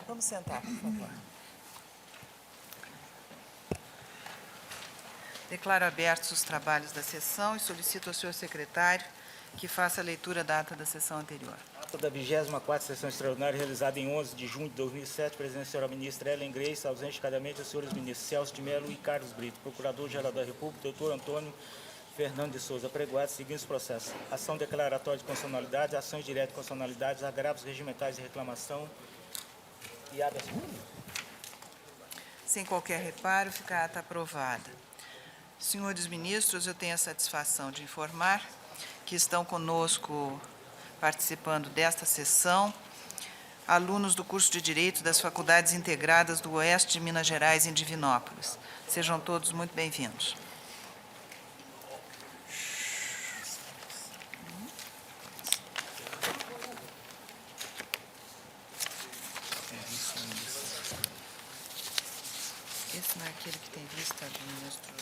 Vamos sentar, por favor. Declaro abertos os trabalhos da sessão e solicito ao senhor secretário que faça a leitura da ata da sessão anterior. Ata da 24ª sessão extraordinária realizada em 11 de junho de 2007, presidente da senhora ministra Ellen Grace, ausente cadamente os senhores ministros Celso de Mello e Carlos Brito, procurador-geral da República, doutor Antônio Fernando de Souza, apregoados seguintes processos: ação declaratória de constitucionalidade, ações diretas de constitucionalidade, agravos regimentais de reclamação e habeas corpus. Sem qualquer reparo, fica a ata aprovada. Senhores ministros, eu tenho a satisfação de informar que estão conosco, participando desta sessão, alunos do curso de Direito das Faculdades Integradas do Oeste de Minas Gerais, em Divinópolis. Sejam todos muito bem-vindos. Esse não é aquele que tem vista do ministro.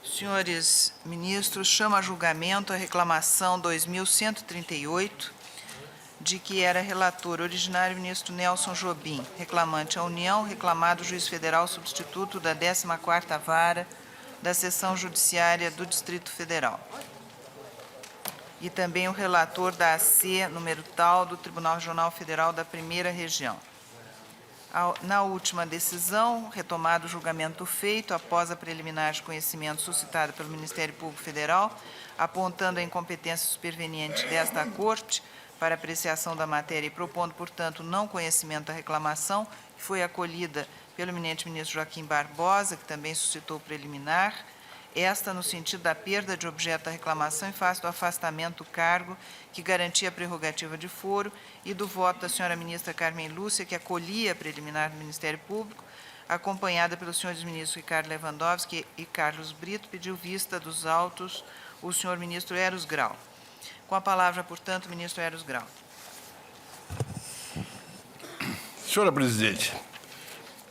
Senhores ministros, chamo a julgamento a reclamação 2138, de que era relator originário o ministro Nelson Jobim, reclamante a União, reclamado o juiz federal substituto da 14ª Vara da Seção Judiciária do Distrito Federal. E também o relator da AC, número tal, do Tribunal Regional Federal da Primeira Região. Na última decisão, retomado o julgamento feito após a preliminar de conhecimento suscitada pelo Ministério Público Federal, apontando a incompetência superveniente desta Corte para apreciação da matéria e propondo, portanto, não conhecimento da reclamação, que foi acolhida pelo eminente ministro Joaquim Barbosa, que também suscitou preliminar, esta no sentido da perda de objeto da reclamação em face do afastamento do cargo que garantia a prerrogativa de foro e do voto da senhora ministra Carmen Lúcia, que acolhia a preliminar do Ministério Público, acompanhada pelos senhores ministros Ricardo Lewandowski e Carlos Brito, pediu vista dos autos o senhor ministro Eros Grau. Com a palavra, portanto, o ministro Eros Grau. Senhora presidente,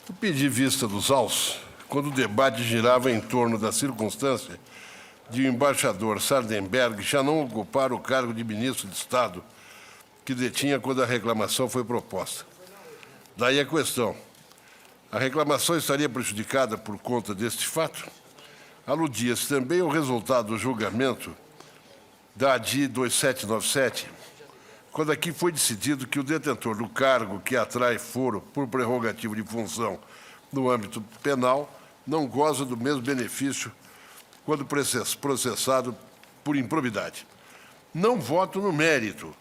eu pedi vista dos autos quando o debate girava em torno da circunstância de o embaixador Sardenberg já não ocupar o cargo de ministro de Estado que detinha quando a reclamação foi proposta. Daí a questão: a reclamação estaria prejudicada por conta deste fato? Aludia-se também ao resultado do julgamento da ADI 2797, quando aqui foi decidido que o detentor do cargo que atrai foro por prerrogativa de função no âmbito penal não goza do mesmo benefício quando processado por improbidade. Não voto no mérito,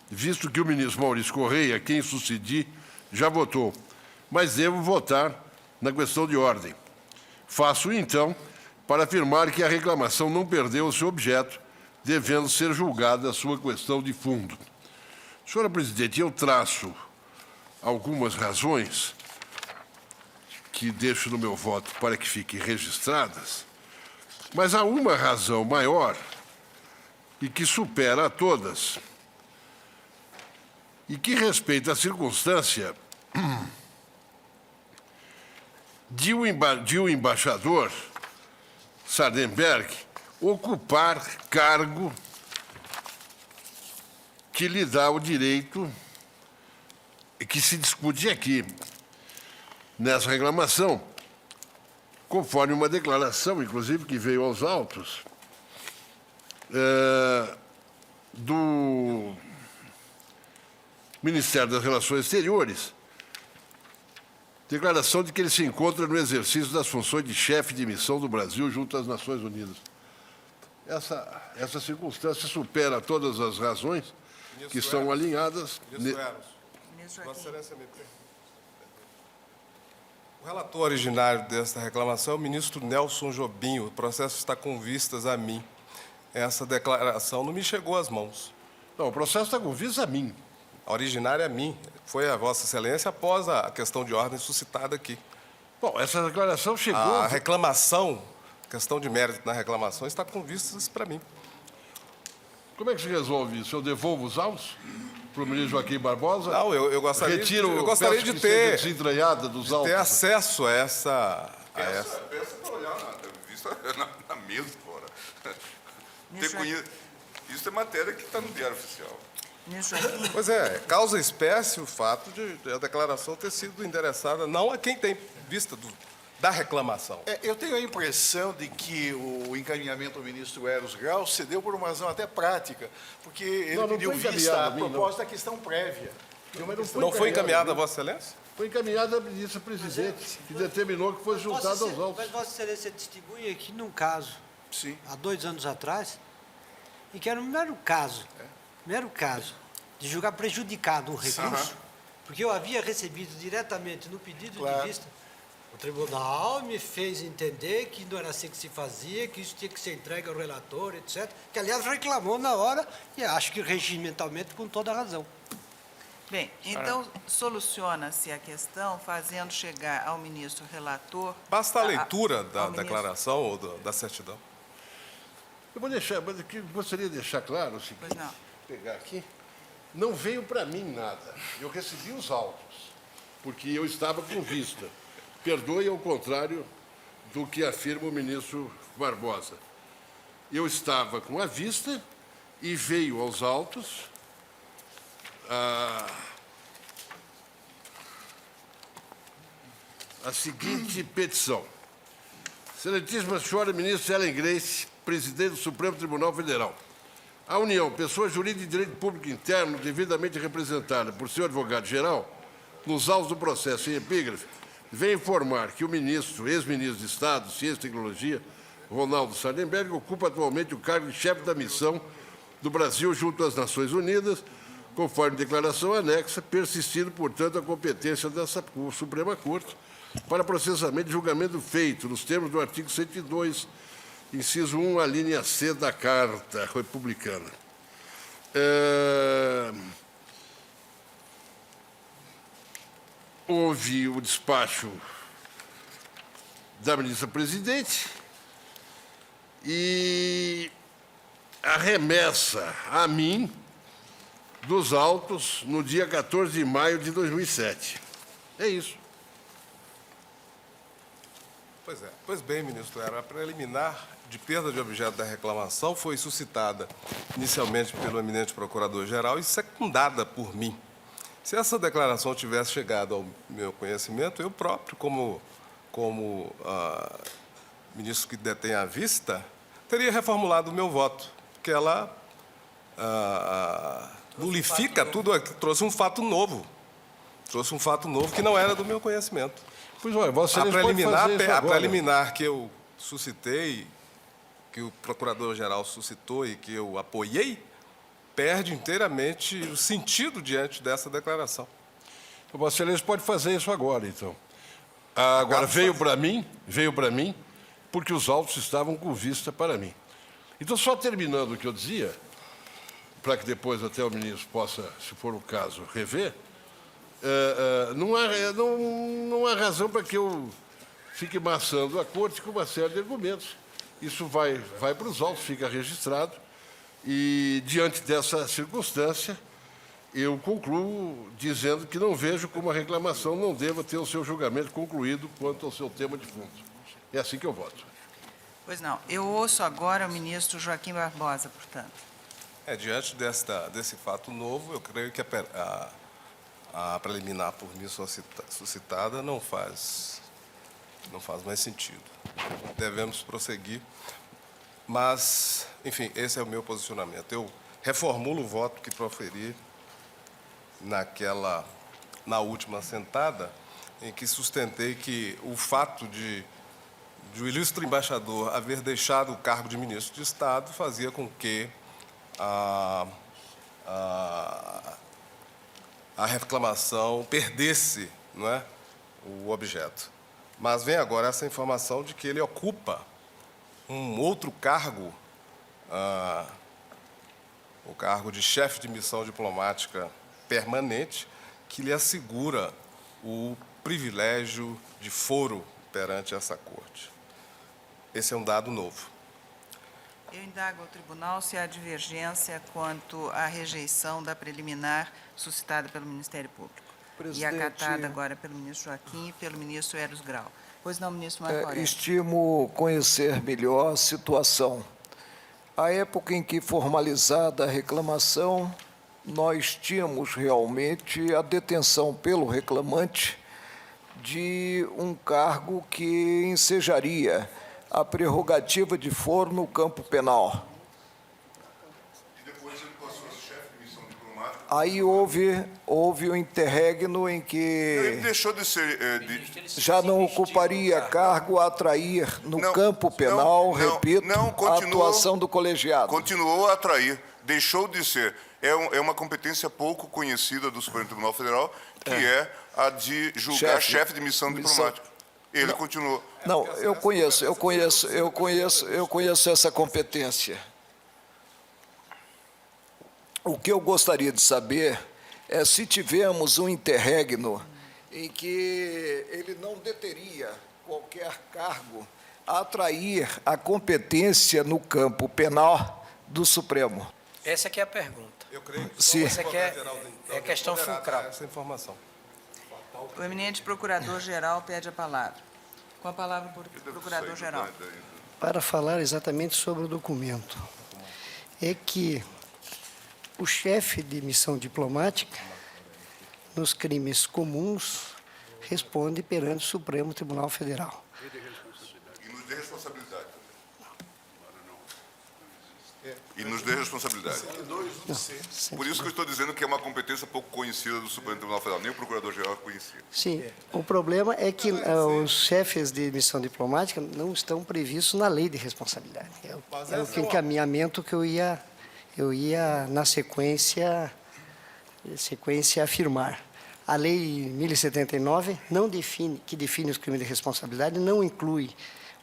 visto que o ministro Maurício Correia, a quem sucedi, já votou, mas devo votar na questão de ordem. Faço, então, para afirmar que a reclamação não perdeu o seu objeto, devendo ser julgada a sua questão de fundo. Senhora presidente, eu traço algumas razões que deixo no meu voto para que fiquem registradas, mas há uma razão maior e que supera a todas e que respeita a circunstância de o embaixador Sardenberg ocupar cargo que lhe dá o direito que se discute aqui nessa reclamação, conforme uma declaração, inclusive, que veio aos autos, do Ministério das Relações Exteriores, declaração de que ele se encontra no exercício das funções de chefe de missão do Brasil junto às Nações Unidas. Essa circunstância supera todas as razões que estão alinhadas. Ministro Eros, Vossa Excelência me permite. O relator originário desta reclamação é o ministro Nelson Jobim. O processo está com vistas a mim. Essa declaração não me chegou às mãos. Não, o processo está com vistas a mim. A originária é a mim. Foi a Vossa Excelência após a questão de ordem suscitada aqui. Bom, essa declaração chegou... A reclamação, questão de mérito na reclamação, está com vistas para mim. Como é que se resolve isso? Eu devolvo os autos para o ministro Joaquim Barbosa? Não, eu gostaria, Retiro, eu gostaria peço de que seja ter, desentranhada dos autos. ter acesso a essa... Peça para olhar na vista na mesa, fora. Isso é matéria que está no Diário Oficial. Ministro Joaquim, Pois é, causa espécie o fato de a declaração ter sido endereçada não a quem tem vista da reclamação. Eu tenho a impressão de que o encaminhamento do ministro Eros Grau cedeu por uma razão até prática, porque ele Não pediu foi vista encaminhado a a mim, não. propósito da questão prévia. Não foi encaminhada a Vossa Excelência? Foi encaminhada à ministra-presidente, que determinou que fosse juntado aos autos. Mas Vossa Excelência testemunha aqui num caso, Sim. há 2 anos atrás, em que era um mero caso de julgar prejudicado um recurso, porque eu havia recebido diretamente no pedido Claro. de vista, o tribunal me fez entender que não era assim que se fazia, que isso tinha que ser entregue ao relator, etc., que, aliás, reclamou na hora, e acho que regimentalmente com toda a razão. bem, então soluciona-se a questão fazendo chegar ao ministro relator... Basta a leitura da ao ministro- declaração ou da certidão. Eu vou deixar, mas aqui gostaria de deixar claro o seguinte. Pois não. Vou pegar aqui. Não veio para mim nada. Eu recebi os autos, porque eu estava com vista. Perdoe ao contrário do que afirma o ministro Barbosa. Eu estava com a vista e veio aos autos a seguinte petição. Excelentíssima senhora ministra Ellen Grace, presidente do Supremo Tribunal Federal. A União, pessoa jurídica de direito público interno devidamente representada por seu advogado-geral, nos autos do processo em epígrafe, vem informar que o ministro, ex-ministro de Estado, Ciência e Tecnologia, Ronaldo Sardenberg, ocupa atualmente o cargo de chefe da missão do Brasil junto às Nações Unidas, conforme declaração anexa, persistindo, portanto, a competência dessa Suprema Corte para processamento e julgamento feito nos termos do artigo 102, inciso 1, a linha C da Carta Republicana. Houve o despacho da ministra-presidente e a remessa a mim dos autos no dia 14 de maio de 2007. É isso. Pois é. Pois bem, ministro, a preliminar de perda de objeto da reclamação foi suscitada inicialmente pelo eminente procurador-geral e secundada por mim. Se essa declaração tivesse chegado ao meu conhecimento, eu próprio, como ministro que detém a vista, teria reformulado o meu voto, porque ela nulifica tudo aqui, trouxe um fato novo. Trouxe um fato novo que não era do meu conhecimento. Pois olha, Vossa A Excelência pode fazer isso a agora. preliminar que eu suscitei, que o Procurador-Geral suscitou e que eu apoiei, perde inteiramente o sentido diante dessa declaração. Vossa Excelência pode fazer isso agora, então. Agora, veio para mim, porque os autos estavam com vista para mim. Então, só terminando o que eu dizia, para que depois até o ministro possa, se for o caso, rever, não há razão para que eu fique maçando a corte com uma série de argumentos. Isso vai para os autos, fica registrado, e, diante dessa circunstância, eu concluo dizendo que não vejo como a reclamação não deva ter o seu julgamento concluído quanto ao seu tema de fundo. É assim que eu voto. Pois não. Eu ouço agora o ministro Joaquim Barbosa, portanto. Diante desse fato novo, eu creio que a preliminar por mim suscitada não faz mais sentido. Devemos prosseguir, mas, enfim, esse é o meu posicionamento. Eu reformulo o voto que proferi na última assentada, em que sustentei que o fato de o ilustre embaixador haver deixado o cargo de ministro de Estado fazia com que a reclamação perdesse, não é, o objeto. Mas vem agora essa informação de que ele ocupa um outro cargo, o cargo de chefe de missão diplomática permanente, que lhe assegura o privilégio de foro perante essa corte. Esse é um dado novo. Eu indago ao tribunal se há divergência quanto à rejeição da preliminar suscitada pelo Ministério Público e Presidente, acatada agora pelo ministro Joaquim e pelo ministro Eros Grau. Pois não, ministro Marco Aurélio. estimo conhecer melhor a situação. À época em que formalizada a reclamação, nós tínhamos realmente a detenção pelo reclamante de um cargo que ensejaria a prerrogativa de foro no campo penal. E depois ele passou a ser chefe de missão diplomática. Aí houve um interregno em que Ele deixou de ser... já não ocuparia cargo a atrair no campo penal, repito, a atuação do colegiado. Continuou a atrair, deixou de ser. É uma competência pouco conhecida do Supremo Tribunal Federal, que é a de julgar chefe de missão diplomática. Ele continuou. Não, eu conheço essa competência. O que eu gostaria de saber é se tivermos um interregno em que ele não deteria qualquer cargo a atrair a competência no campo penal do Supremo. Essa aqui é a pergunta. Eu creio que Sim. Essa aqui é questão poderá dar fulcral. essa informação. O eminente procurador-geral pede a palavra. Com a palavra, procurador-geral. Para falar exatamente sobre o documento. É que o chefe de missão diplomática, nos crimes comuns, responde perante o Supremo Tribunal Federal. E nos dê responsabilidade. E nos dê responsabilidade. Por isso que eu estou dizendo que é uma competência pouco conhecida do Supremo Tribunal Federal. Nem o Procurador-Geral conhecia. Sim, o problema é que os chefes de missão diplomática não estão previstos na lei de responsabilidade. É o encaminhamento que eu ia na sequência afirmar. A lei 1079 que define os crimes de responsabilidade, não inclui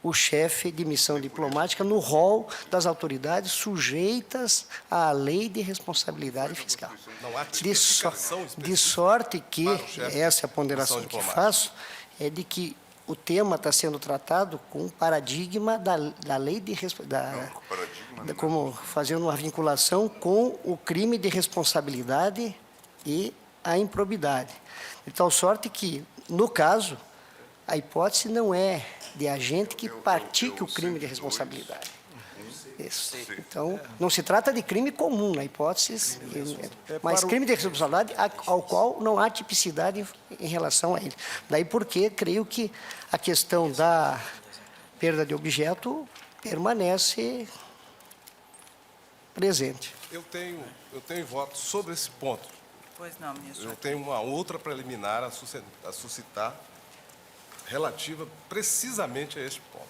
o chefe de missão diplomática no rol das autoridades sujeitas à lei de responsabilidade fiscal. Não há De tipificação sorte que, para o chefe essa é a de ponderação missão que diplomática. faço, é de que o tema está sendo tratado com o paradigma da lei de como fazendo uma vinculação com o crime de responsabilidade e a improbidade. De tal sorte que, no caso, a hipótese não é de agente que pratique o crime de responsabilidade. Isso. Então, não se trata de crime comum na hipótese, mas crime de responsabilidade ao qual não há tipicidade em relação a ele. Daí porque creio que a questão da perda de objeto permanece presente. Eu tenho voto sobre esse ponto. Pois não, ministro. Eu tenho uma outra preliminar a suscitar relativa precisamente a este ponto.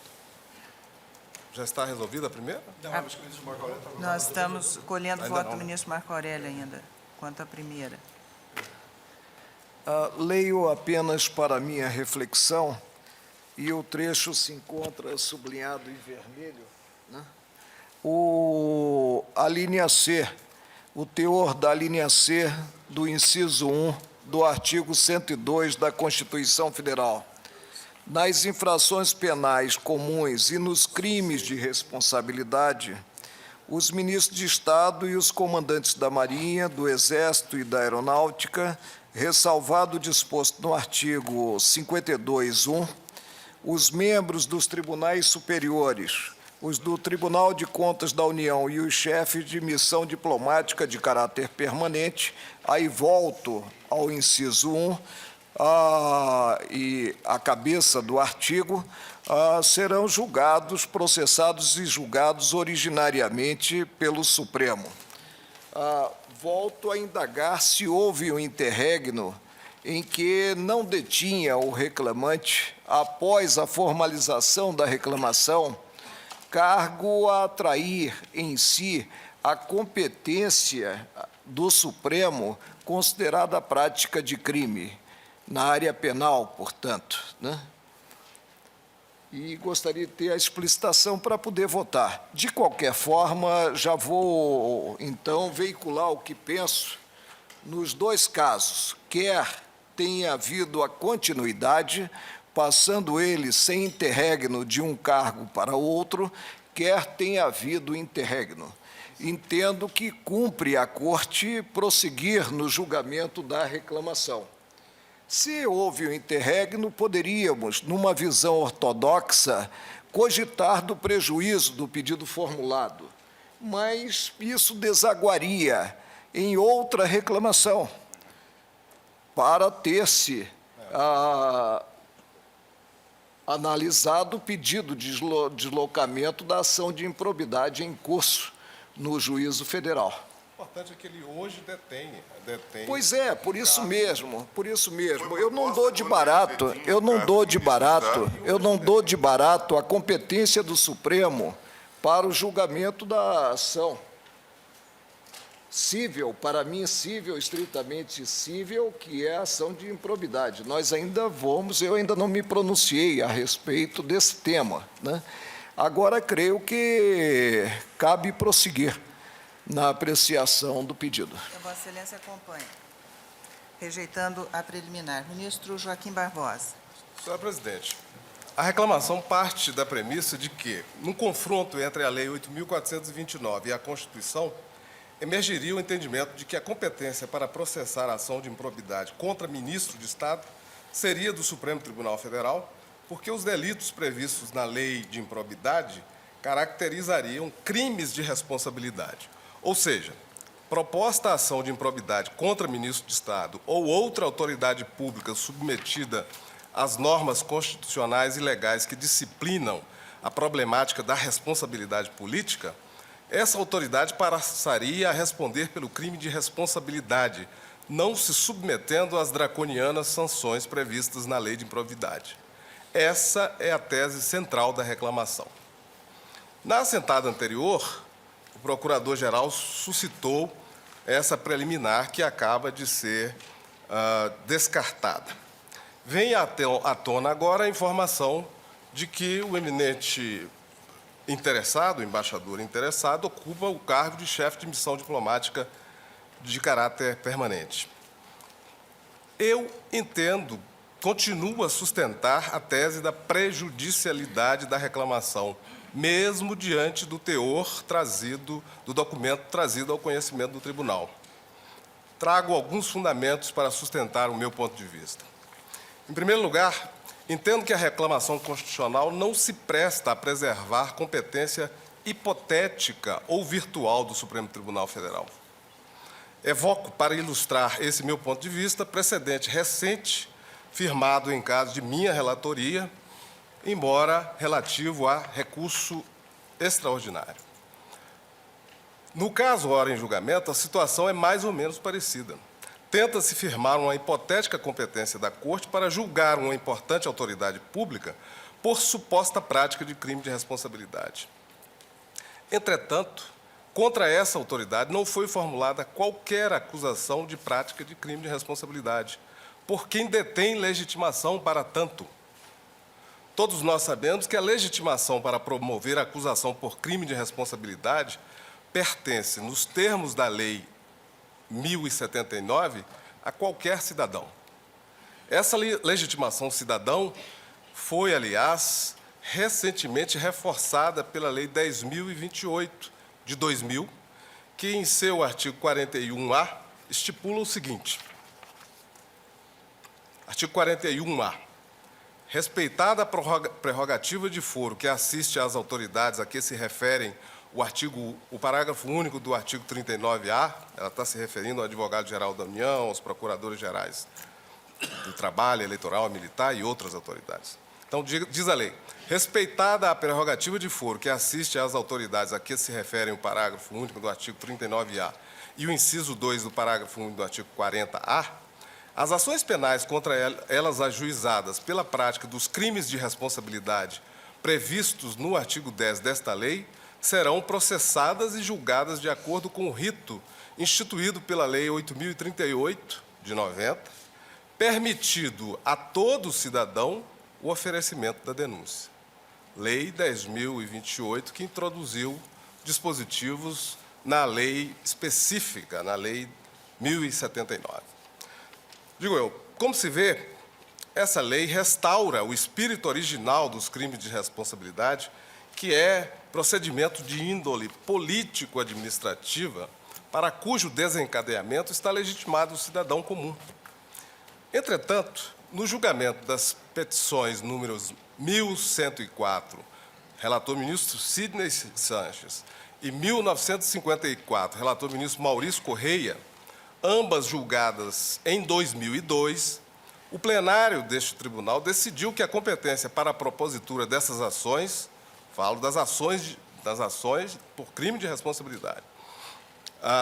Já está resolvida a primeira? Nós estamos colhendo o Ainda voto não, do né? ministro Marco Aurélio ainda, quanto à primeira. Leio apenas para minha reflexão, e o trecho se encontra sublinhado em vermelho, né? A linha C, o teor da linha C do inciso 1 do artigo 102 da Constituição Federal. Nas infrações penais comuns e nos crimes de responsabilidade, os ministros de Estado e os comandantes da Marinha, do Exército e da Aeronáutica, ressalvado o disposto no artigo 52.1, os membros dos tribunais superiores, os do Tribunal de Contas da União e os chefes de missão diplomática de caráter permanente, aí volto ao inciso 1, e a cabeça do artigo, serão julgados, processados e julgados originariamente pelo Supremo. Volto a indagar se houve um interregno em que não detinha o reclamante, após a formalização da reclamação, cargo a atrair em si a competência do Supremo considerada a prática de crime, na área penal, portanto, né? E gostaria de ter a explicitação para poder votar. De qualquer forma, já vou, então, veicular o que penso nos dois casos, quer tenha havido a continuidade, passando ele sem interregno de um cargo para outro, quer tenha havido interregno. Entendo que cumpre à Corte prosseguir no julgamento da reclamação. Se houve o interregno, poderíamos, numa visão ortodoxa, cogitar do prejuízo do pedido formulado, mas isso desaguaria em outra reclamação, para ter-se analisado o pedido de deslocamento da ação de improbidade em curso no juízo federal. O importante é que ele hoje detém. Pois é, por isso mesmo. Eu não dou de barato, eu não dou de barato a competência do Supremo para o julgamento da ação cível, para mim cível, estritamente cível, que é a ação de improbidade. Eu ainda não me pronunciei a respeito desse tema, né? Agora, creio que cabe prosseguir na apreciação do pedido. Vossa Excelência acompanha. Rejeitando a preliminar. Ministro Joaquim Barbosa. Senhora Presidente, a reclamação parte da premissa de que, no confronto entre a Lei 8.429 e a Constituição, emergiria o entendimento de que a competência para processar a ação de improbidade contra ministro de Estado seria do Supremo Tribunal Federal, porque os delitos previstos na Lei de Improbidade caracterizariam crimes de responsabilidade. Ou seja, proposta a ação de improbidade contra ministro de Estado ou outra autoridade pública submetida às normas constitucionais e legais que disciplinam a problemática da responsabilidade política, essa autoridade passaria a responder pelo crime de responsabilidade, não se submetendo às draconianas sanções previstas na Lei de Improbidade. Essa é a tese central da reclamação. Na assentada anterior, o Procurador-Geral suscitou essa preliminar que acaba de ser descartada. Vem à tona agora a informação de que o eminente interessado, o embaixador interessado, ocupa o cargo de chefe de missão diplomática de caráter permanente. Eu entendo, continuo a sustentar a tese da prejudicialidade da reclamação, mesmo diante do teor do documento trazido ao conhecimento do tribunal. Trago alguns fundamentos para sustentar o meu ponto de vista. Em primeiro lugar, entendo que a reclamação constitucional não se presta a preservar competência hipotética ou virtual do Supremo Tribunal Federal. Evoco, para ilustrar esse meu ponto de vista, precedente recente, firmado em caso de minha relatoria, embora relativo a recurso extraordinário. No caso ora em julgamento, a situação é mais ou menos parecida. Tenta-se firmar uma hipotética competência da Corte para julgar uma importante autoridade pública por suposta prática de crime de responsabilidade. Entretanto, contra essa autoridade não foi formulada qualquer acusação de prática de crime de responsabilidade, por quem detém legitimação para tanto. Todos nós sabemos que a legitimação para promover a acusação por crime de responsabilidade pertence, nos termos da Lei 1079, a qualquer cidadão. Essa legitimação cidadão foi, aliás, recentemente reforçada pela Lei 10.028, de 2000, que, em seu artigo 41A, estipula o seguinte. Artigo 41A. Respeitada a prerrogativa de foro que assiste às autoridades a que se referem o parágrafo único do artigo 39A, ela está se referindo ao advogado-geral da União, aos procuradores-gerais do Trabalho, Eleitoral, Militar e outras autoridades. Então, diz a lei, respeitada a prerrogativa de foro que assiste às autoridades a que se referem o parágrafo único do artigo 39A e o inciso 2 do parágrafo único do artigo 40A, as ações penais contra elas ajuizadas pela prática dos crimes de responsabilidade previstos no artigo 10 desta lei serão processadas e julgadas de acordo com o rito instituído pela Lei 8.038, de 90, permitido a todo cidadão o oferecimento da denúncia. Lei 10.028, que introduziu dispositivos na lei específica, na Lei 1079. Digo eu, como se vê, essa lei restaura o espírito original dos crimes de responsabilidade, que é procedimento de índole político-administrativa para cujo desencadeamento está legitimado o cidadão comum. Entretanto, no julgamento das petições números 1104, relator ministro Sidney Sanches, e 1954, relator ministro Maurício Correia, ambas julgadas em 2002, o plenário deste tribunal decidiu que a competência para a propositura dessas ações, falo das ações por crime de responsabilidade,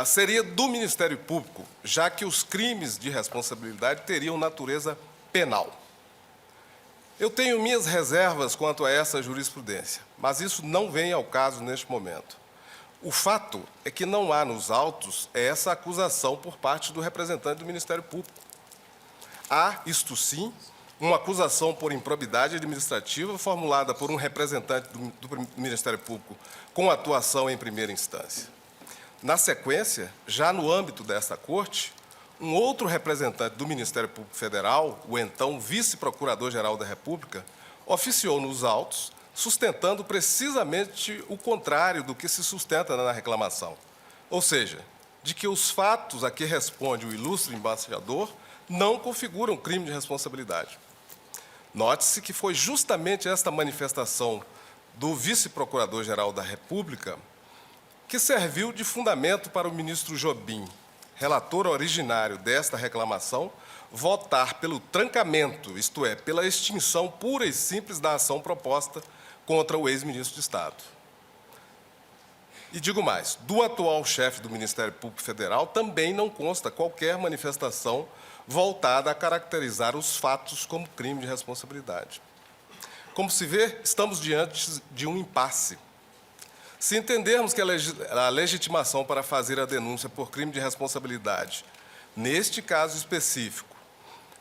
seria do Ministério Público, já que os crimes de responsabilidade teriam natureza penal. Eu tenho minhas reservas quanto a essa jurisprudência, mas isso não vem ao caso neste momento. O fato é que não há nos autos essa acusação por parte do representante do Ministério Público. Há, isto sim, uma acusação por improbidade administrativa formulada por um representante do Ministério Público com atuação em primeira instância. Na sequência, já no âmbito desta Corte, um outro representante do Ministério Público Federal, o então vice-procurador-geral da República, oficiou nos autos, sustentando precisamente o contrário do que se sustenta na reclamação, ou seja, de que os fatos a que responde o ilustre embaixador não configuram crime de responsabilidade. Note-se que foi justamente esta manifestação do vice-procurador-geral da República que serviu de fundamento para o ministro Jobim, relator originário desta reclamação, votar pelo trancamento, isto é, pela extinção pura e simples da ação proposta contra o ex-ministro de Estado. E digo mais, do atual chefe do Ministério Público Federal também não consta qualquer manifestação voltada a caracterizar os fatos como crime de responsabilidade. Como se vê, estamos diante de um impasse. Se entendermos que a legitimação para fazer a denúncia por crime de responsabilidade, neste caso específico,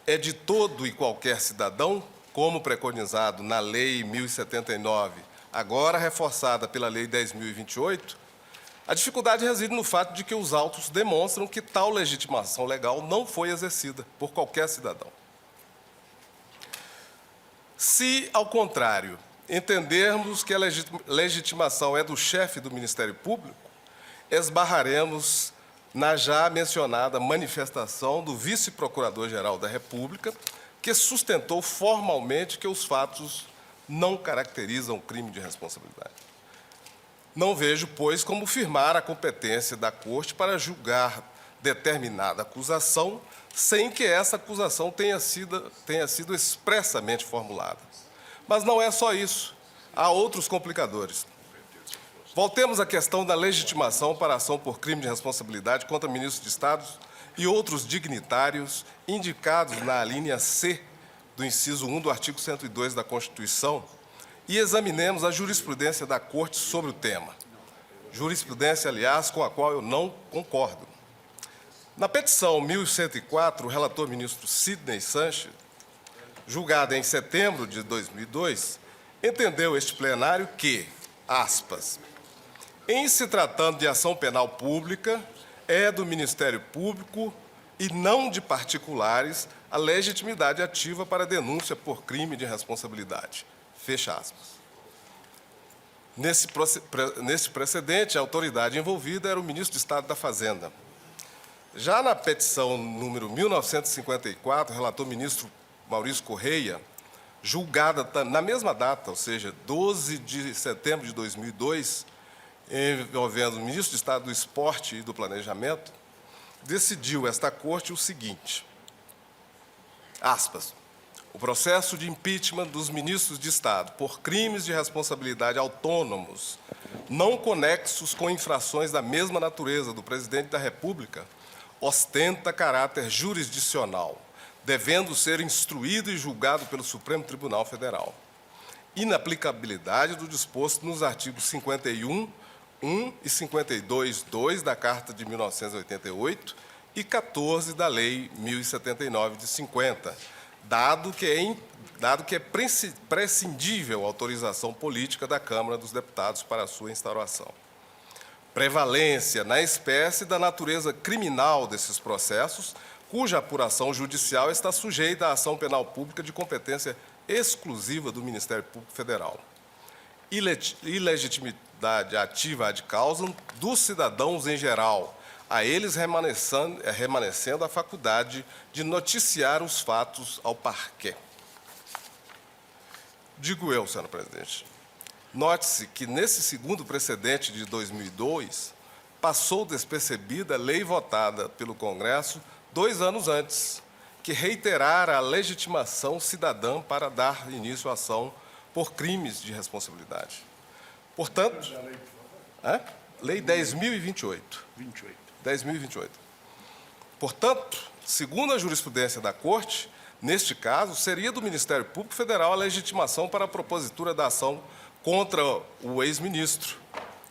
é de todo e qualquer cidadão, como preconizado na Lei 1079, agora reforçada pela Lei 10.028, a dificuldade reside no fato de que os autos demonstram que tal legitimação legal não foi exercida por qualquer cidadão. Se, ao contrário, entendermos que a legitimação é do chefe do Ministério Público, esbarraremos na já mencionada manifestação do vice-procurador-geral da República, que sustentou formalmente que os fatos não caracterizam o crime de responsabilidade. Não vejo, pois, como firmar a competência da Corte para julgar determinada acusação sem que essa acusação tenha sido expressamente formulada. Mas não é só isso. Há outros complicadores. Voltemos à questão da legitimação para a ação por crime de responsabilidade contra ministros de Estado e outros dignitários indicados na alínea C do inciso 1 do artigo 102 da Constituição e examinemos a jurisprudência da Corte sobre o tema. Jurisprudência, aliás, com a qual eu não concordo. Na petição 1104, o relator ministro Sidney Sanches, julgada em setembro de 2002, entendeu este plenário que, aspas, em se tratando de ação penal pública, é do Ministério Público e não de particulares a legitimidade ativa para denúncia por crime de responsabilidade. Fecha aspas. Nesse precedente, a autoridade envolvida era o ministro de Estado da Fazenda. Já na petição número 1954, relator ministro Maurício Correia, julgada na mesma data, ou seja, 12 de setembro de 2002, envolvendo o ministro de Estado do Esporte e do Planejamento, decidiu esta Corte o seguinte, aspas, o processo de impeachment dos ministros de Estado por crimes de responsabilidade autônomos, não conexos com infrações da mesma natureza do presidente da República, ostenta caráter jurisdicional, devendo ser instruído e julgado pelo Supremo Tribunal Federal. Inaplicabilidade do disposto nos artigos 51, 1 e 52.2 da Carta de 1988 e 14 da Lei 1079 de 50, dado que é prescindível a autorização política da Câmara dos Deputados para a sua instauração. Prevalência na espécie da natureza criminal desses processos, cuja apuração judicial está sujeita à ação penal pública de competência exclusiva do Ministério Público Federal. responsabilidade ativa ad causam dos cidadãos em geral, a eles remanescendo a faculdade de noticiar os fatos ao parquet. Digo eu, senhor presidente, note-se que nesse segundo precedente de 2002, passou despercebida a lei votada pelo Congresso 2 anos antes, que reiterara a legitimação cidadã para dar início à ação por crimes de responsabilidade. Portanto, Lei 10.028. 10.028. Portanto, segundo a jurisprudência da Corte, neste caso, seria do Ministério Público Federal a legitimação para a propositura da ação contra o ex-ministro,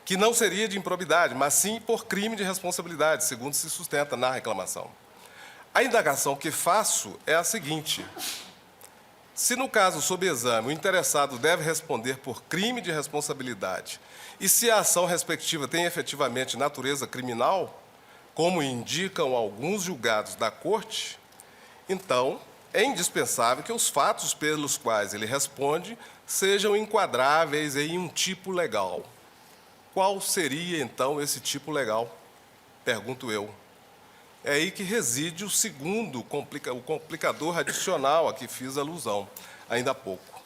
que não seria de improbidade, mas sim por crime de responsabilidade, segundo se sustenta na reclamação. A indagação que faço é a seguinte: se no caso sob exame o interessado deve responder por crime de responsabilidade e se a ação respectiva tem efetivamente natureza criminal, como indicam alguns julgados da Corte, então é indispensável que os fatos pelos quais ele responde sejam enquadráveis em um tipo legal. Qual seria, então, esse tipo legal? Pergunto eu. É aí que reside o segundo o complicador adicional a que fiz alusão ainda há pouco.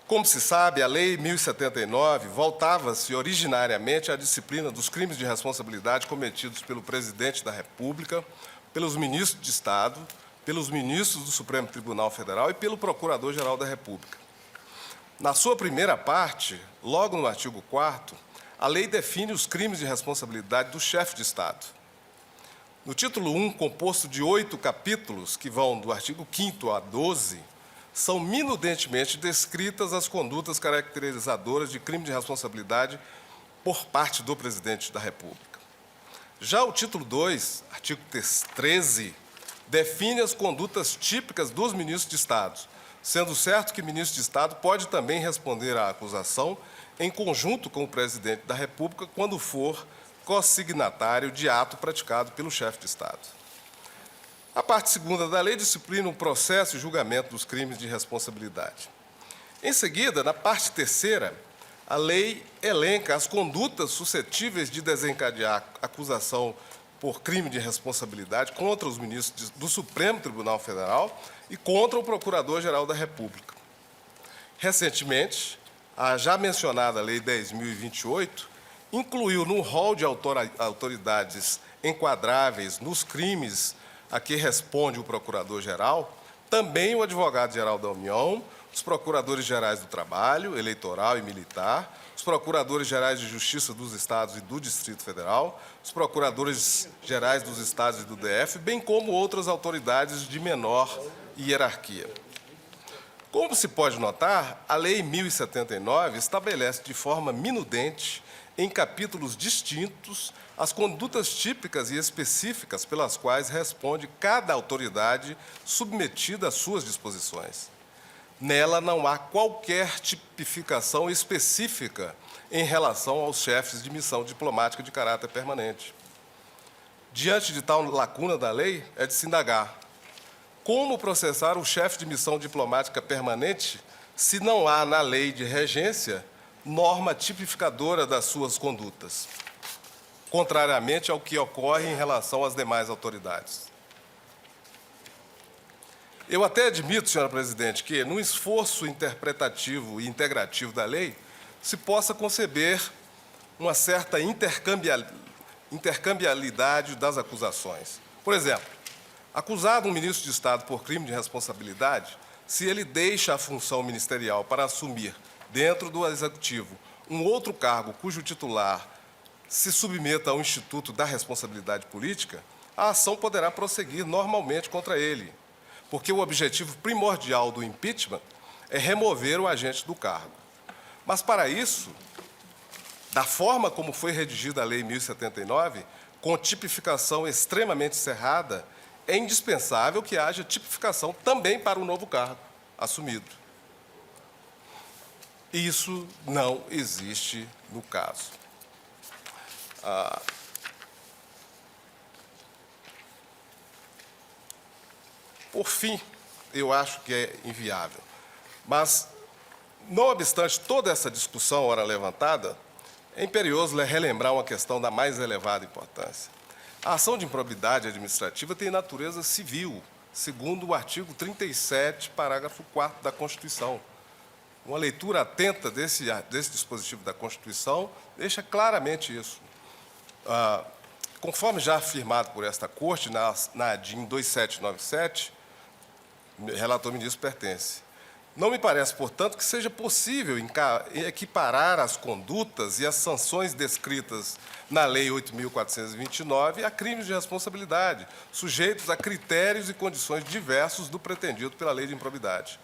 Como se sabe, a Lei 1079 voltava-se originariamente à disciplina dos crimes de responsabilidade cometidos pelo Presidente da República, pelos ministros de Estado, pelos ministros do Supremo Tribunal Federal e pelo Procurador-Geral da República. Na sua primeira parte, logo no artigo 4º, a lei define os crimes de responsabilidade do chefe de Estado. No título 1, composto de 8 capítulos, que vão do artigo 5º a 12, são minudentemente descritas as condutas caracterizadoras de crime de responsabilidade por parte do Presidente da República. Já o título 2, artigo 13, define as condutas típicas dos ministros de Estado, sendo certo que o ministro de Estado pode também responder à acusação em conjunto com o Presidente da República quando for consignatário de ato praticado pelo chefe de Estado. A parte segunda da lei disciplina o processo e julgamento dos crimes de responsabilidade. Em seguida, na parte terceira, a lei elenca as condutas suscetíveis de desencadear acusação por crime de responsabilidade contra os ministros do Supremo Tribunal Federal e contra o Procurador-Geral da República. Recentemente, a já mencionada Lei 10.028 incluiu no rol de autoridades enquadráveis nos crimes a que responde o Procurador-Geral também o Advogado-Geral da União, os Procuradores-Gerais do Trabalho, Eleitoral e Militar, os Procuradores-Gerais de Justiça dos Estados e do Distrito Federal, os Procuradores-Gerais dos Estados e do DF, bem como outras autoridades de menor hierarquia. Como se pode notar, a Lei 1079 estabelece de forma minudente, em capítulos distintos, as condutas típicas e específicas pelas quais responde cada autoridade submetida às suas disposições. Nela não há qualquer tipificação específica em relação aos chefes de missão diplomática de caráter permanente. Diante de tal lacuna da lei, é de se indagar: como processar o chefe de missão diplomática permanente se não há na lei de regência norma tipificadora das suas condutas, contrariamente ao que ocorre em relação às demais autoridades? Eu até admito, senhora presidente, que, num esforço interpretativo e integrativo da lei, se possa conceber uma certa intercambialidade das acusações. Por exemplo, acusado um ministro de Estado por crime de responsabilidade, se ele deixa a função ministerial para assumir, dentro do Executivo, um outro cargo cujo titular se submeta ao Instituto da Responsabilidade Política, a ação poderá prosseguir normalmente contra ele, porque o objetivo primordial do impeachment é remover o agente do cargo. Mas, para isso, da forma como foi redigida a Lei 1079, com tipificação extremamente cerrada, é indispensável que haja tipificação também para o novo cargo assumido. Isso não existe no caso. Por fim, eu acho que é inviável. Mas, não obstante toda essa discussão ora levantada, É imperioso relembrar uma questão da mais elevada importância. A ação de improbidade administrativa tem natureza civil, segundo o artigo 37, parágrafo 4º da Constituição. Uma leitura atenta desse dispositivo da Constituição deixa claramente isso. Conforme já afirmado por esta Corte, na ADIM 2797, relator ministro pertence. Não me parece, portanto, que seja possível equiparar as condutas e as sanções descritas na Lei 8.429 a crimes de responsabilidade, sujeitos a critérios e condições diversos do pretendido pela Lei de Improbidade.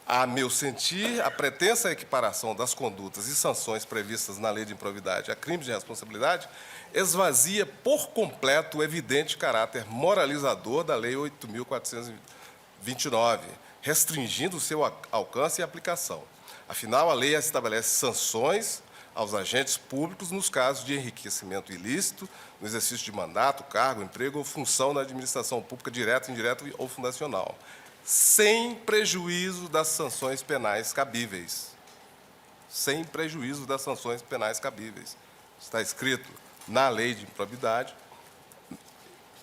A meu sentir, a pretensa equiparação das condutas e sanções previstas na Lei de Improbidade a crimes de responsabilidade esvazia por completo o evidente caráter moralizador da Lei 8.429, restringindo seu alcance e aplicação. Afinal, a lei estabelece sanções aos agentes públicos nos casos de enriquecimento ilícito, no exercício de mandato, cargo, emprego ou função na administração pública direta, indireta ou fundacional, sem prejuízo das sanções penais cabíveis. Sem prejuízo das sanções penais cabíveis. Está escrito na Lei de Improbidade,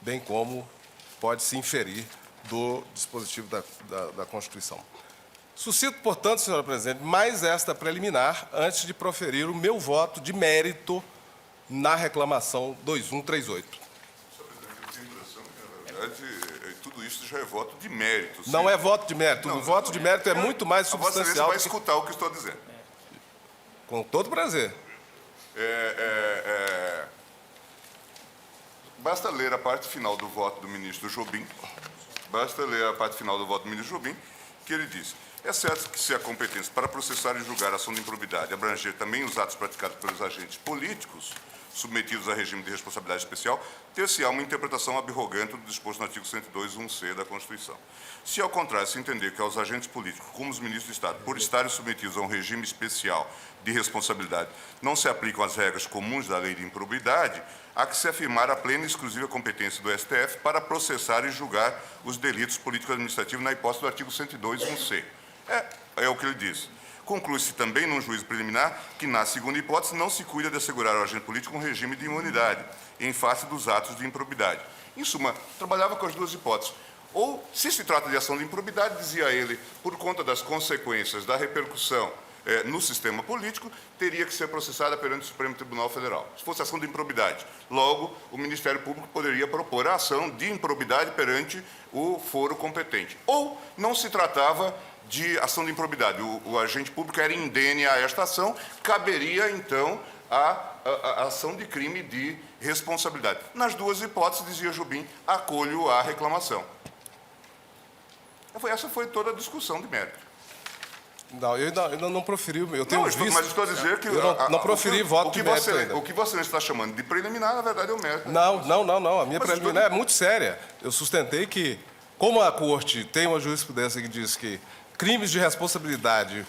bem como pode-se inferir do dispositivo da Constituição. Suscito, portanto, senhora presidente, mais esta preliminar antes de proferir o meu voto de mérito na reclamação 2138. Senhor presidente, eu tenho a impressão que, na verdade, tudo isso já é voto de mérito. Sim. Não é voto de mérito. O voto de mérito é muito mais substancial. Vossa Excelência vai escutar o que estou dizendo. Com todo prazer. Basta ler a parte final do voto do ministro Jobim. Basta ler a parte final do voto do ministro Jobim, que ele diz: é certo que se a competência para processar e julgar a ação de improbidade abranger também os atos praticados pelos agentes políticos submetidos a regime de responsabilidade especial, ter-se-á uma interpretação abrogante do disposto no artigo 102.1c da Constituição. Se, ao contrário, se entender que aos agentes políticos, como os ministros do Estado, por estarem submetidos a um regime especial de responsabilidade, não se aplicam as regras comuns da lei de improbidade, há que se afirmar a plena e exclusiva competência do STF para processar e julgar os delitos político-administrativos na hipótese do artigo 102.1c. É o que ele diz. Conclui-se também, num juízo preliminar, que, na segunda hipótese, não se cuida de assegurar ao agente político um regime de imunidade, em face dos atos de improbidade. Em suma, trabalhava com as duas hipóteses. Ou, se se trata de ação de improbidade, dizia ele, por conta das consequências da repercussão no sistema político, teria que ser processada perante o Supremo Tribunal Federal. Se fosse ação de improbidade, logo, o Ministério Público poderia propor a ação de improbidade perante o foro competente. Ou não se tratava de ação de improbidade, o agente público era indene a esta ação, caberia, então, a ação de crime de responsabilidade. Nas duas hipóteses, dizia Jobim, acolho a reclamação. Essa foi toda a discussão de mérito. Não, eu ainda não proferi, eu tenho visto... Mas estou a dizer que... Eu não proferi voto de mérito ainda. O que você está chamando de preliminar, na verdade, é o mérito. Não. A minha preliminar é muito séria. Eu sustentei que, como a Corte tem uma jurisprudência que diz que crimes de responsabilidade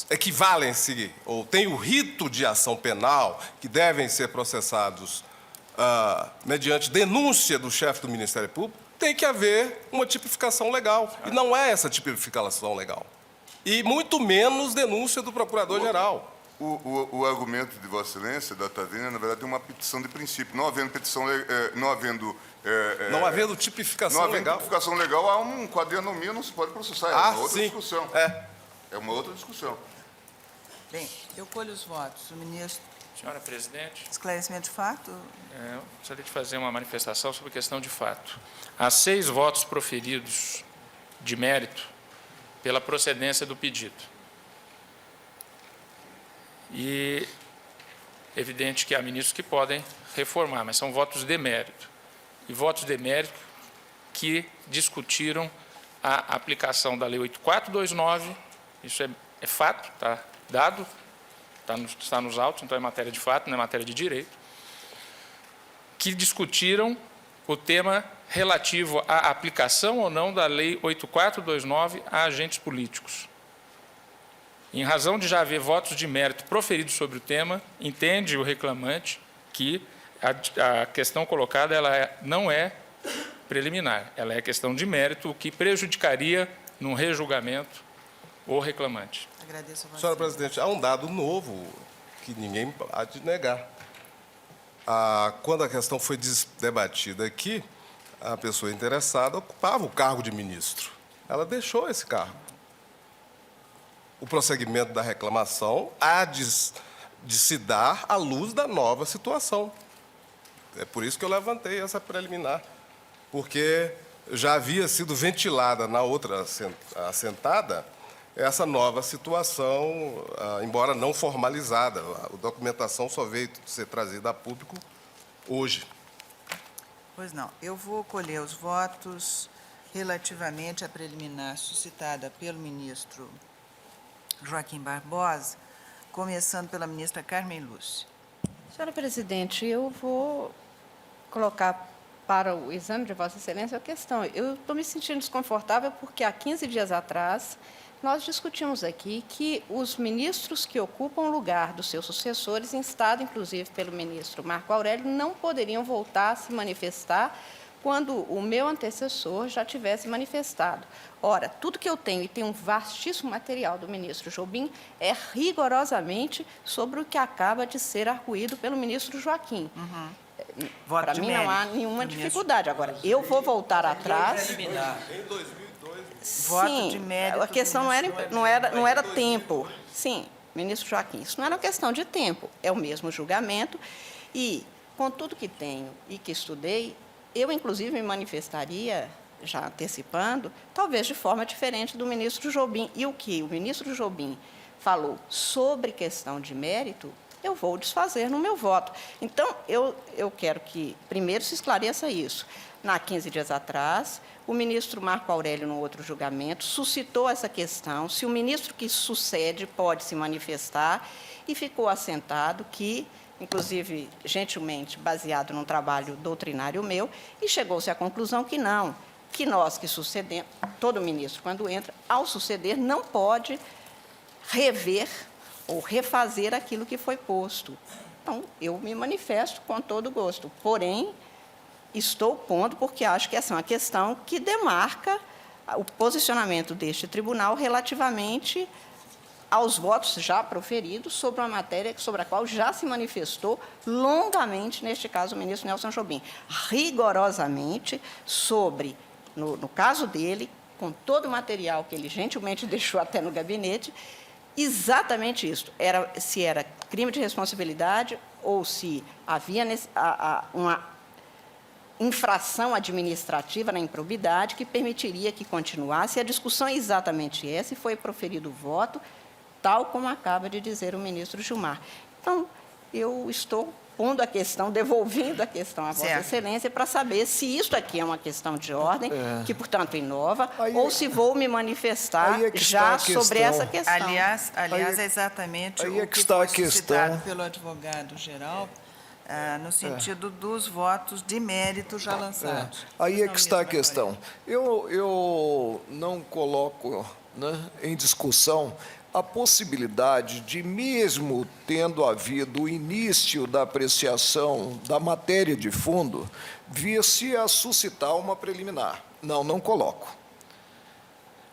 equivalem-se, ou têm o rito de ação penal, que devem ser processados mediante denúncia do chefe do Ministério Público, tem que haver uma tipificação legal. E não é essa tipificação legal. E muito menos denúncia do Procurador-Geral. O argumento de Vossa Excelência, da Tadina, na verdade, é uma petição de princípio. Não havendo petição, não havendo tipificação legal. Não havendo tipificação legal, há um quadro de anomia, não se pode processar. É uma outra discussão. É uma outra discussão. Bem, eu colho os votos. O ministro... Senhora presidente. Esclarecimento de fato? Eu gostaria de fazer uma manifestação sobre questão de fato. Há 6 votos proferidos de mérito pela procedência do pedido. E é evidente que há ministros que podem reformar, mas são votos de mérito. E votos de mérito que discutiram a aplicação da Lei 8429, isso é fato, está dado, está nos autos, então é matéria de fato, não é matéria de direito, que discutiram o tema relativo à aplicação ou não da Lei 8429 a agentes políticos. Em razão de já haver votos de mérito proferidos sobre o tema, entende o reclamante que a questão colocada não é preliminar, ela é questão de mérito, o que prejudicaria, num rejulgamento, o reclamante. Agradeço a vossa Senhora presidente, há um dado novo que ninguém há de negar. Quando a questão foi debatida aqui, a pessoa interessada ocupava o cargo de ministro. Ela deixou esse cargo. O prosseguimento da reclamação há de se dar à luz da nova situação. É por isso que eu levantei essa preliminar, porque já havia sido ventilada na outra assentada essa nova situação, embora não formalizada. A documentação só veio ser trazida a público hoje. Pois não. Eu vou colher os votos relativamente à preliminar suscitada pelo ministro Joaquim Barbosa, começando pela ministra Carmen Lúcia. Senhora presidente, eu vou colocar para o exame de Vossa Excelência a questão. Eu estou me sentindo desconfortável porque há 15 dias atrás nós discutimos aqui que os ministros que ocupam o lugar dos seus sucessores, instado inclusive pelo ministro Marco Aurélio, não poderiam voltar a se manifestar quando o meu antecessor já tivesse manifestado. Ora, tudo que eu tenho, e tenho um vastíssimo material do ministro Jobim, é rigorosamente sobre o que acaba de ser arguído pelo ministro Joaquim. Para mim não há nenhuma dificuldade. Agora, eu vou voltar atrás. Em 2002. Voto de mérito a questão não era tempo. Sim, ministro Joaquim, isso não era uma questão de tempo, é o mesmo julgamento. E, com tudo que tenho e que estudei, eu, inclusive, me manifestaria, já antecipando, talvez de forma diferente do ministro Jobim. E o que o ministro Jobim falou sobre questão de mérito, eu vou desfazer no meu voto. Então, eu quero que, primeiro, se esclareça isso. Na 15 dias atrás, o ministro Marco Aurélio, no outro julgamento, suscitou essa questão, se o ministro que sucede pode se manifestar, e ficou assentado que, inclusive, gentilmente, baseado num trabalho doutrinário meu, e chegou-se à conclusão que não, que nós que sucedemos, todo ministro, quando entra, ao suceder, não pode rever ou refazer aquilo que foi posto. Então, eu me manifesto com todo gosto, porém, estou pondo porque acho que essa é uma questão que demarca o posicionamento deste tribunal relativamente aos votos já proferidos sobre uma matéria sobre a qual já se manifestou longamente, neste caso, o ministro Nelson Jobim, rigorosamente sobre, no caso dele, com todo o material que ele gentilmente deixou até no gabinete, exatamente isso, se era crime de responsabilidade ou se havia uma infração administrativa na improbidade que permitiria que continuasse. A discussão é exatamente essa, e foi proferido o voto, tal como acaba de dizer o ministro Gilmar. Então, eu estou pondo a questão, devolvendo a questão à Vossa Excelência para saber se isso aqui é uma questão de ordem, que, portanto, inova, ou se vou me manifestar já sobre essa questão. Aliás, é exatamente o que foi suscitado pelo advogado-geral, no sentido dos votos de mérito já lançados. Aí é que está a questão. Eu não coloco, né, em discussão a possibilidade de, mesmo tendo havido o início da apreciação da matéria de fundo, vir-se a suscitar uma preliminar. Não coloco.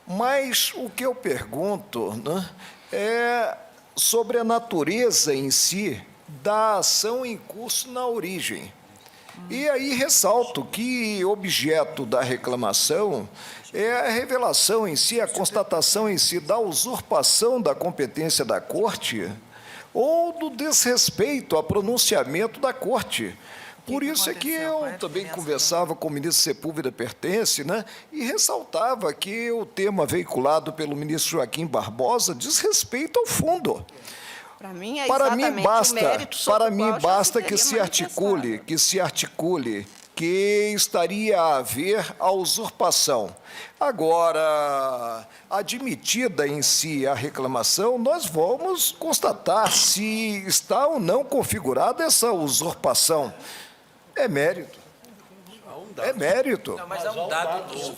Mas o que eu pergunto, né, é sobre a natureza em si da ação em curso na origem. E aí ressalto que objeto da reclamação é a revelação em si, a constatação em si da usurpação da competência da Corte ou do desrespeito a pronunciamento da Corte. Por isso é que eu também conversava com o ministro Sepúlveda Pertence, né, e ressaltava que o tema veiculado pelo ministro Joaquim Barbosa diz respeito ao fundo. Para mim, é exatamente o mérito sobre para mim basta que se articule, que estaria a haver a usurpação. Agora, admitida em si a reclamação, nós vamos constatar se está ou não configurada essa usurpação. É mérito. É mérito. Não, mas é um dado novo.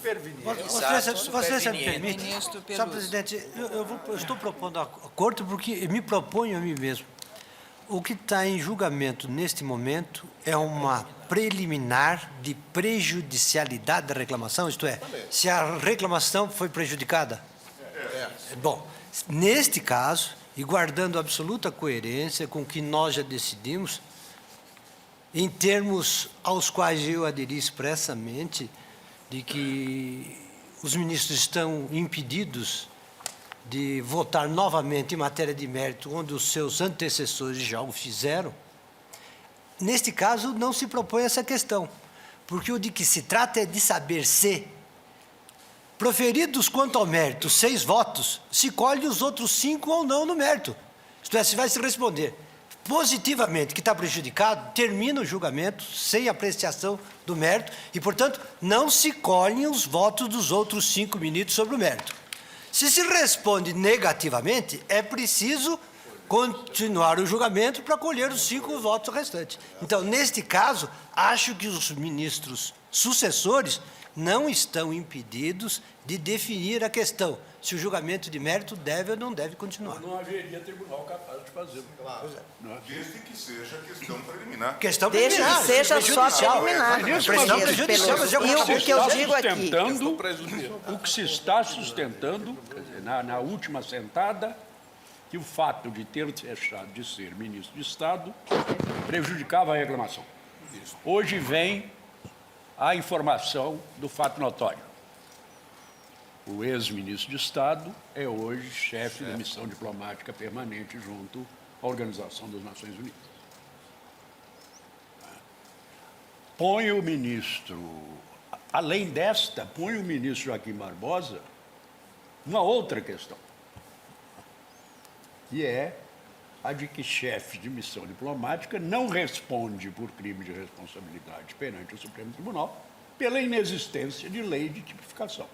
Você me permite? Senhor presidente, eu estou propondo a Corte porque me proponho a mim mesmo. O que está em julgamento neste momento é uma preliminar de prejudicialidade da reclamação, isto é, se a reclamação foi prejudicada. Bom, neste caso, e guardando absoluta coerência com o que nós já decidimos, em termos aos quais eu aderi expressamente, de que os ministros estão impedidos de votar novamente em matéria de mérito, onde os seus antecessores já o fizeram, neste caso não se propõe essa questão, porque o de que se trata é de saber se, proferidos quanto ao mérito 6 votos, se colhe os outros 5 ou não no mérito. Isto é, se vai se responder positivamente que está prejudicado, termina o julgamento sem apreciação do mérito e, portanto, não se colhem os votos dos outros 5 ministros sobre o mérito. Se se responde negativamente, é preciso continuar o julgamento para colher os 5 votos restantes. Então, neste caso, acho que os ministros sucessores não estão impedidos de definir a questão se o julgamento de mérito deve ou não deve continuar. Não haveria tribunal capaz de fazer. Claro. Desde que seja questão preliminar. Questão Desde preliminar. que seja só preliminar. Questão prejudicial, mas eu E o que eu digo aqui... O que se está sustentando, quer dizer, na última sentada, que o fato de ter deixado de ser ministro de Estado prejudicava a reclamação. Hoje vem a informação do fato notório. O ex-ministro de Estado é hoje chefe da missão diplomática permanente junto à Organização das Nações Unidas. Põe o ministro, além desta, põe o ministro Joaquim Barbosa uma outra questão, que é a de que chefe de missão diplomática não responde por crime de responsabilidade perante o Supremo Tribunal pela inexistência de lei de tipificação.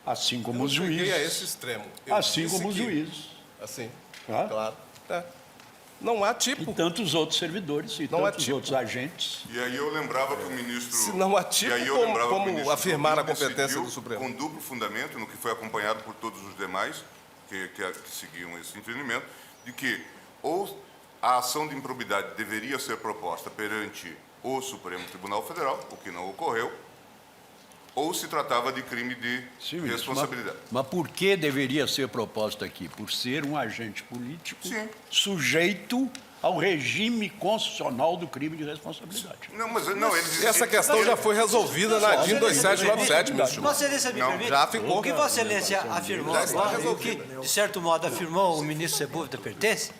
Assim como os juízes. a esse extremo. Assim como os juízes. Assim, Tá? claro. É. Não há tipo. E tantos outros servidores, e Não há tantos tipo. outros agentes. E aí eu lembrava que o ministro... Se não há tipo, e aí eu como- lembrava que o como ministro afirmar a Jobim competência decidiu do Supremo? Com duplo fundamento, no que foi acompanhado por todos os demais que seguiam esse entendimento, de que ou a ação de improbidade deveria ser proposta perante o Supremo Tribunal Federal, o que não ocorreu, ou se tratava de crime de responsabilidade. Mas por que deveria ser proposta aqui? Por ser um agente político sujeito ao regime constitucional do crime de responsabilidade. Não, mas não, eles... Essa questão já foi resolvida na DIN 2797, ministro. Vossa Excelência me permite? Já ficou. O que Vossa Excelência afirmou Já está agora, e o que, resolvido. de certo modo, afirmou o ministro Sepúlveda Pertence,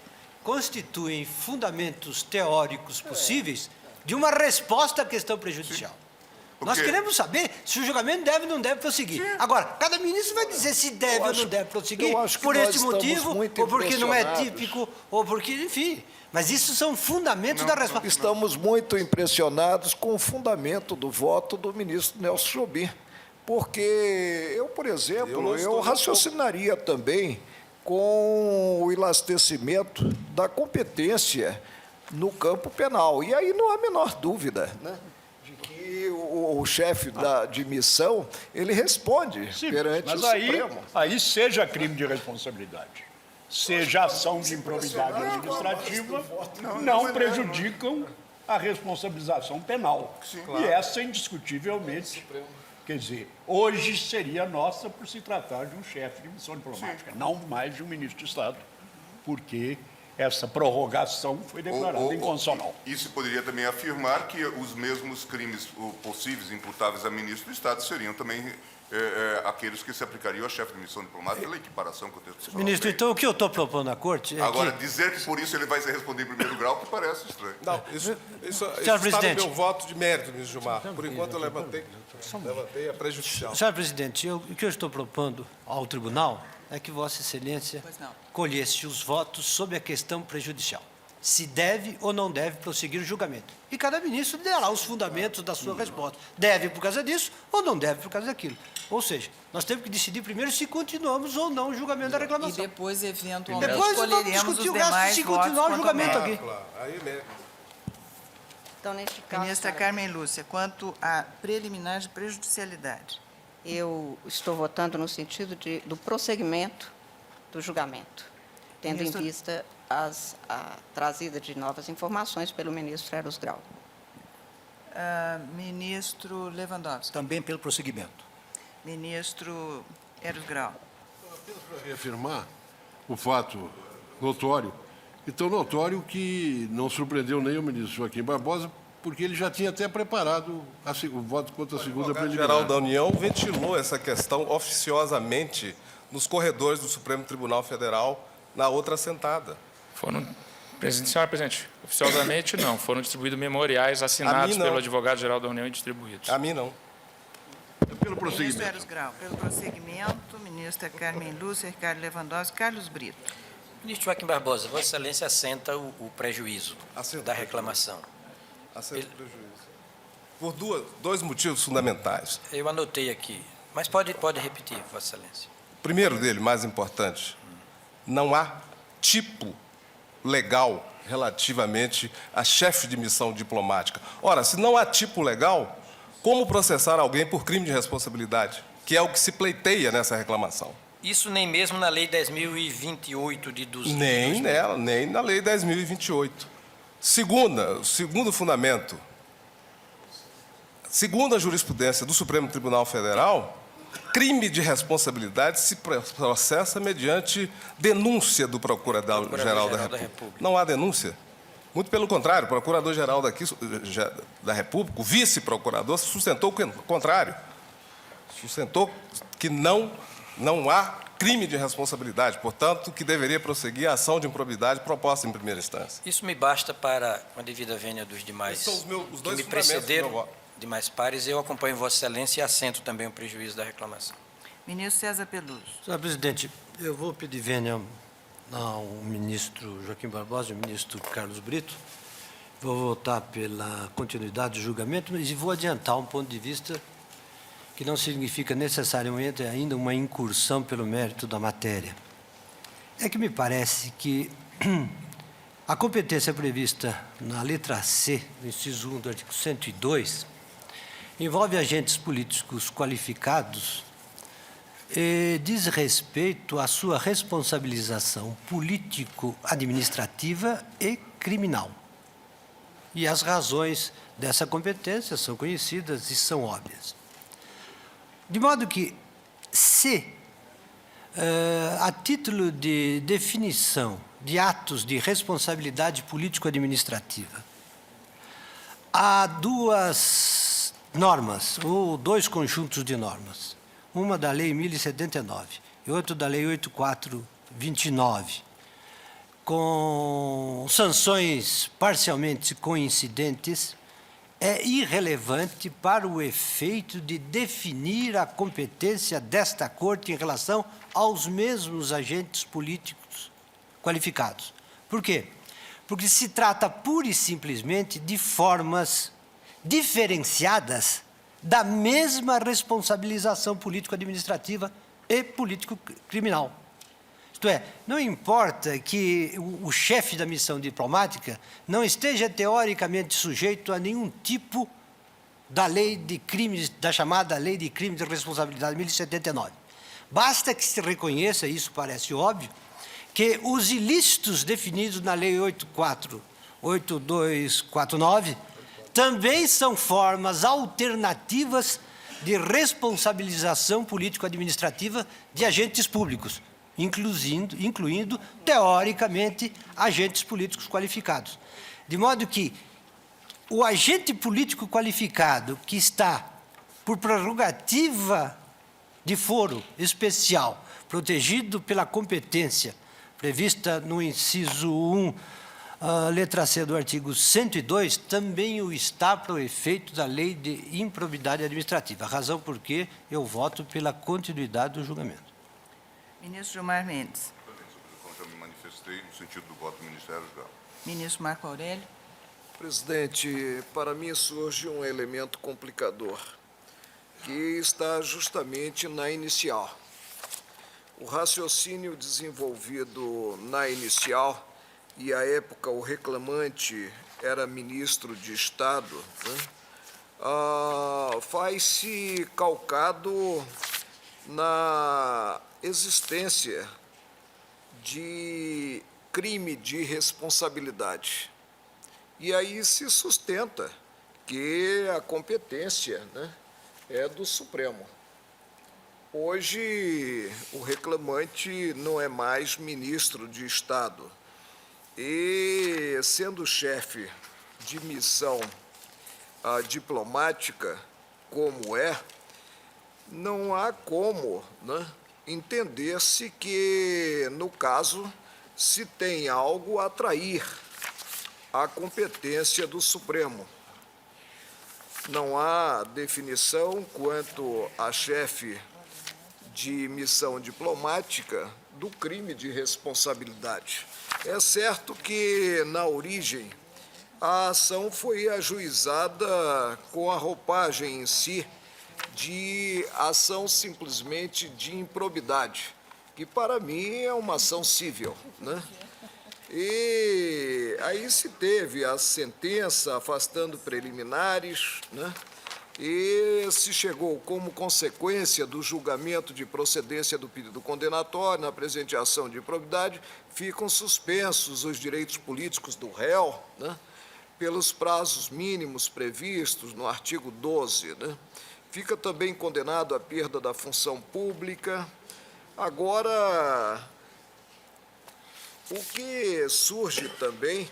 constituem fundamentos teóricos possíveis de uma resposta à questão prejudicial. Nós queremos saber se o julgamento deve ou não deve prosseguir. Agora, cada ministro vai dizer se deve ou não deve prosseguir, por este motivo, ou porque não é típico, ou porque, enfim. Mas isso são fundamentos da resposta. Estamos muito impressionados com o fundamento do voto do ministro Nelson Jobim, porque eu, por exemplo, eu raciocinaria também com o elastecimento da competência no campo penal. E aí não há a menor dúvida, né, de que o chefe de missão, ele responde perante o Supremo. Aí seja crime de responsabilidade, seja ação de improbidade administrativa, não prejudicam a responsabilização penal. E essa, indiscutivelmente, quer dizer, hoje seria nossa por se tratar de um chefe de missão diplomática, não mais de um ministro de Estado, porque essa prorrogação foi declarada inconstitucional. E se poderia também afirmar que os mesmos crimes possíveis imputáveis a ministro do Estado seriam também aqueles que se aplicariam ao chefe de missão diplomática pela equiparação com o texto constitucional. Ministro, então o que eu estou propondo à Corte é Agora, que... dizer que por isso ele vai se responder em primeiro grau, que parece estranho. Não, isso está no presidente. meu voto de mérito, ministro Gilmar. Por enquanto eu levantei a prejudicial. Senhor presidente, o que eu estou propondo ao tribunal é que Vossa Excelência colhesse os votos sobre a questão prejudicial. Se deve ou não deve prosseguir o julgamento. E cada ministro dará os fundamentos da sua resposta. Deve por causa disso ou não deve por causa daquilo. Ou seja, nós temos que decidir primeiro se continuamos ou não o julgamento da reclamação. E depois, eventualmente, Depois vamos escolheremos discutir os o gasto demais se votos continuar o quanto julgamento ao aqui. Claro, aí mesmo. Então, neste caso, Ministra Carmen Lúcia, quanto à preliminar de prejudicialidade. eu estou votando no sentido do prosseguimento do julgamento, tendo em vista a trazida de novas informações pelo ministro Eros Grau. Ministro Lewandowski. Também pelo prosseguimento. Ministro Eros Grau. Para reafirmar o fato notório, e tão notório que não surpreendeu nem o ministro Joaquim Barbosa, porque ele já tinha até preparado o voto contra a segunda preliminar. O advogado-geral da União ventilou essa questão oficiosamente nos corredores do Supremo Tribunal Federal na outra sentada. Senhora presidente, oficiosamente não. Foram distribuídos memoriais assinados pelo advogado-geral da União e distribuídos. A mim não. Pelo Ministro prosseguimento. Eros Grau, pelo prosseguimento, ministra Carmen Lúcia, Ricardo Lewandowski, Carlos Brito. Ministro Joaquim Barbosa, Vossa Excelência assenta o prejuízo da reclamação. Assento o prejuízo. Por dois motivos fundamentais. Eu anotei aqui, mas pode repetir, Vossa Excelência. O primeiro dele, mais importante, não há tipo legal relativamente a chefe de missão diplomática. Ora, se não há tipo legal, como processar alguém por crime de responsabilidade, que é o que se pleiteia nessa reclamação? Isso nem mesmo na Lei 10.028 de 2000. Nem nela, nem na Lei 10.028. Segundo fundamento, segundo a jurisprudência do Supremo Tribunal Federal, crime de responsabilidade se processa mediante denúncia do Procurador-Geral da República. Não há denúncia. Muito pelo contrário, o Procurador-Geral da República, o vice-procurador, sustentou o contrário. Sustentou que não há crime de responsabilidade, portanto, que deveria prosseguir a ação de improbidade proposta em primeira instância. Isso me basta para, com a devida vênia dos demais Esses são os dois que me fundamentos precederam, do meu voto. demais pares, eu acompanho Vossa Excelência e assento também o prejuízo da reclamação. Ministro César Peluso. Senhor presidente, eu vou pedir vênia ao ministro Joaquim Barbosa e ao ministro Carlos Brito. Vou votar pela continuidade do julgamento, mas vou adiantar um ponto de vista que não significa necessariamente ainda uma incursão pelo mérito da matéria. É que me parece que a competência prevista na letra C, do inciso 1 do artigo 102, envolve agentes políticos qualificados e diz respeito à sua responsabilização político-administrativa e criminal. E as razões dessa competência são conhecidas e são óbvias. De modo que, se, a título de definição de atos de responsabilidade político-administrativa, há duas normas, ou dois conjuntos de normas, uma da Lei 1079 e outra da Lei 8429, com sanções parcialmente coincidentes, é irrelevante para o efeito de definir a competência desta Corte em relação aos mesmos agentes políticos qualificados. Por quê? Porque se trata pura e simplesmente de formas diferenciadas da mesma responsabilização político-administrativa e político-criminal. Isto é, não importa que o chefe da missão diplomática não esteja teoricamente sujeito a nenhum tipo da lei de crimes, da chamada Lei de Crimes de Responsabilidade 1079. Basta que se reconheça, isso parece óbvio, que os ilícitos definidos na Lei 8249 também são formas alternativas de responsabilização político-administrativa de agentes públicos, incluindo, teoricamente, agentes políticos qualificados. De modo que o agente político qualificado que está, por prerrogativa de foro especial, protegido pela competência prevista no inciso 1, letra C do artigo 102, também o está para o efeito da Lei de Improbidade Administrativa, razão por que eu voto pela continuidade do julgamento. Ministro Gilmar Mendes. Como já me manifestei no sentido do voto do Ministério Geral. Ministro Marco Aurélio. Presidente, para mim surge um elemento complicador, que está justamente na inicial. O raciocínio desenvolvido na inicial, e à época o reclamante era ministro de Estado, né, faz-se calcado na existência de crime de responsabilidade. E aí se sustenta que a competência, né, é do Supremo. Hoje, o reclamante não é mais ministro de Estado. E, sendo chefe de missão diplomática, como é, não há como, né, entender-se que, no caso, se tem algo a atrair a competência do Supremo. Não há definição quanto a chefe de missão diplomática do crime de responsabilidade. É certo que, na origem, a ação foi ajuizada com a roupagem em si de ação simplesmente de improbidade, que para mim é uma ação cível, né? E aí se teve a sentença afastando preliminares, né? E se chegou, como consequência do julgamento de procedência do pedido condenatório na presente ação de improbidade, ficam suspensos os direitos políticos do réu, né, pelos prazos mínimos previstos no artigo 12. Né? Fica também condenado à perda da função pública. Agora, o que surge também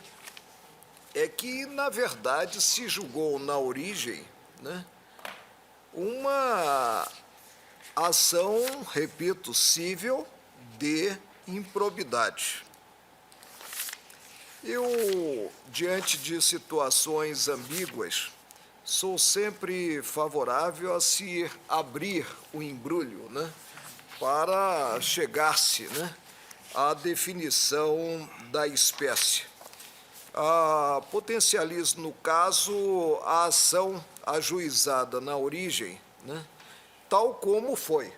é que, na verdade, se julgou na origem, né, uma ação, repito, cível de improbidade. Eu, diante de situações ambíguas, sou sempre favorável a se abrir o embrulho, né, para chegar-se, né, à definição da espécie. Potencializo, no caso, a ação ajuizada na origem, né, tal como foi,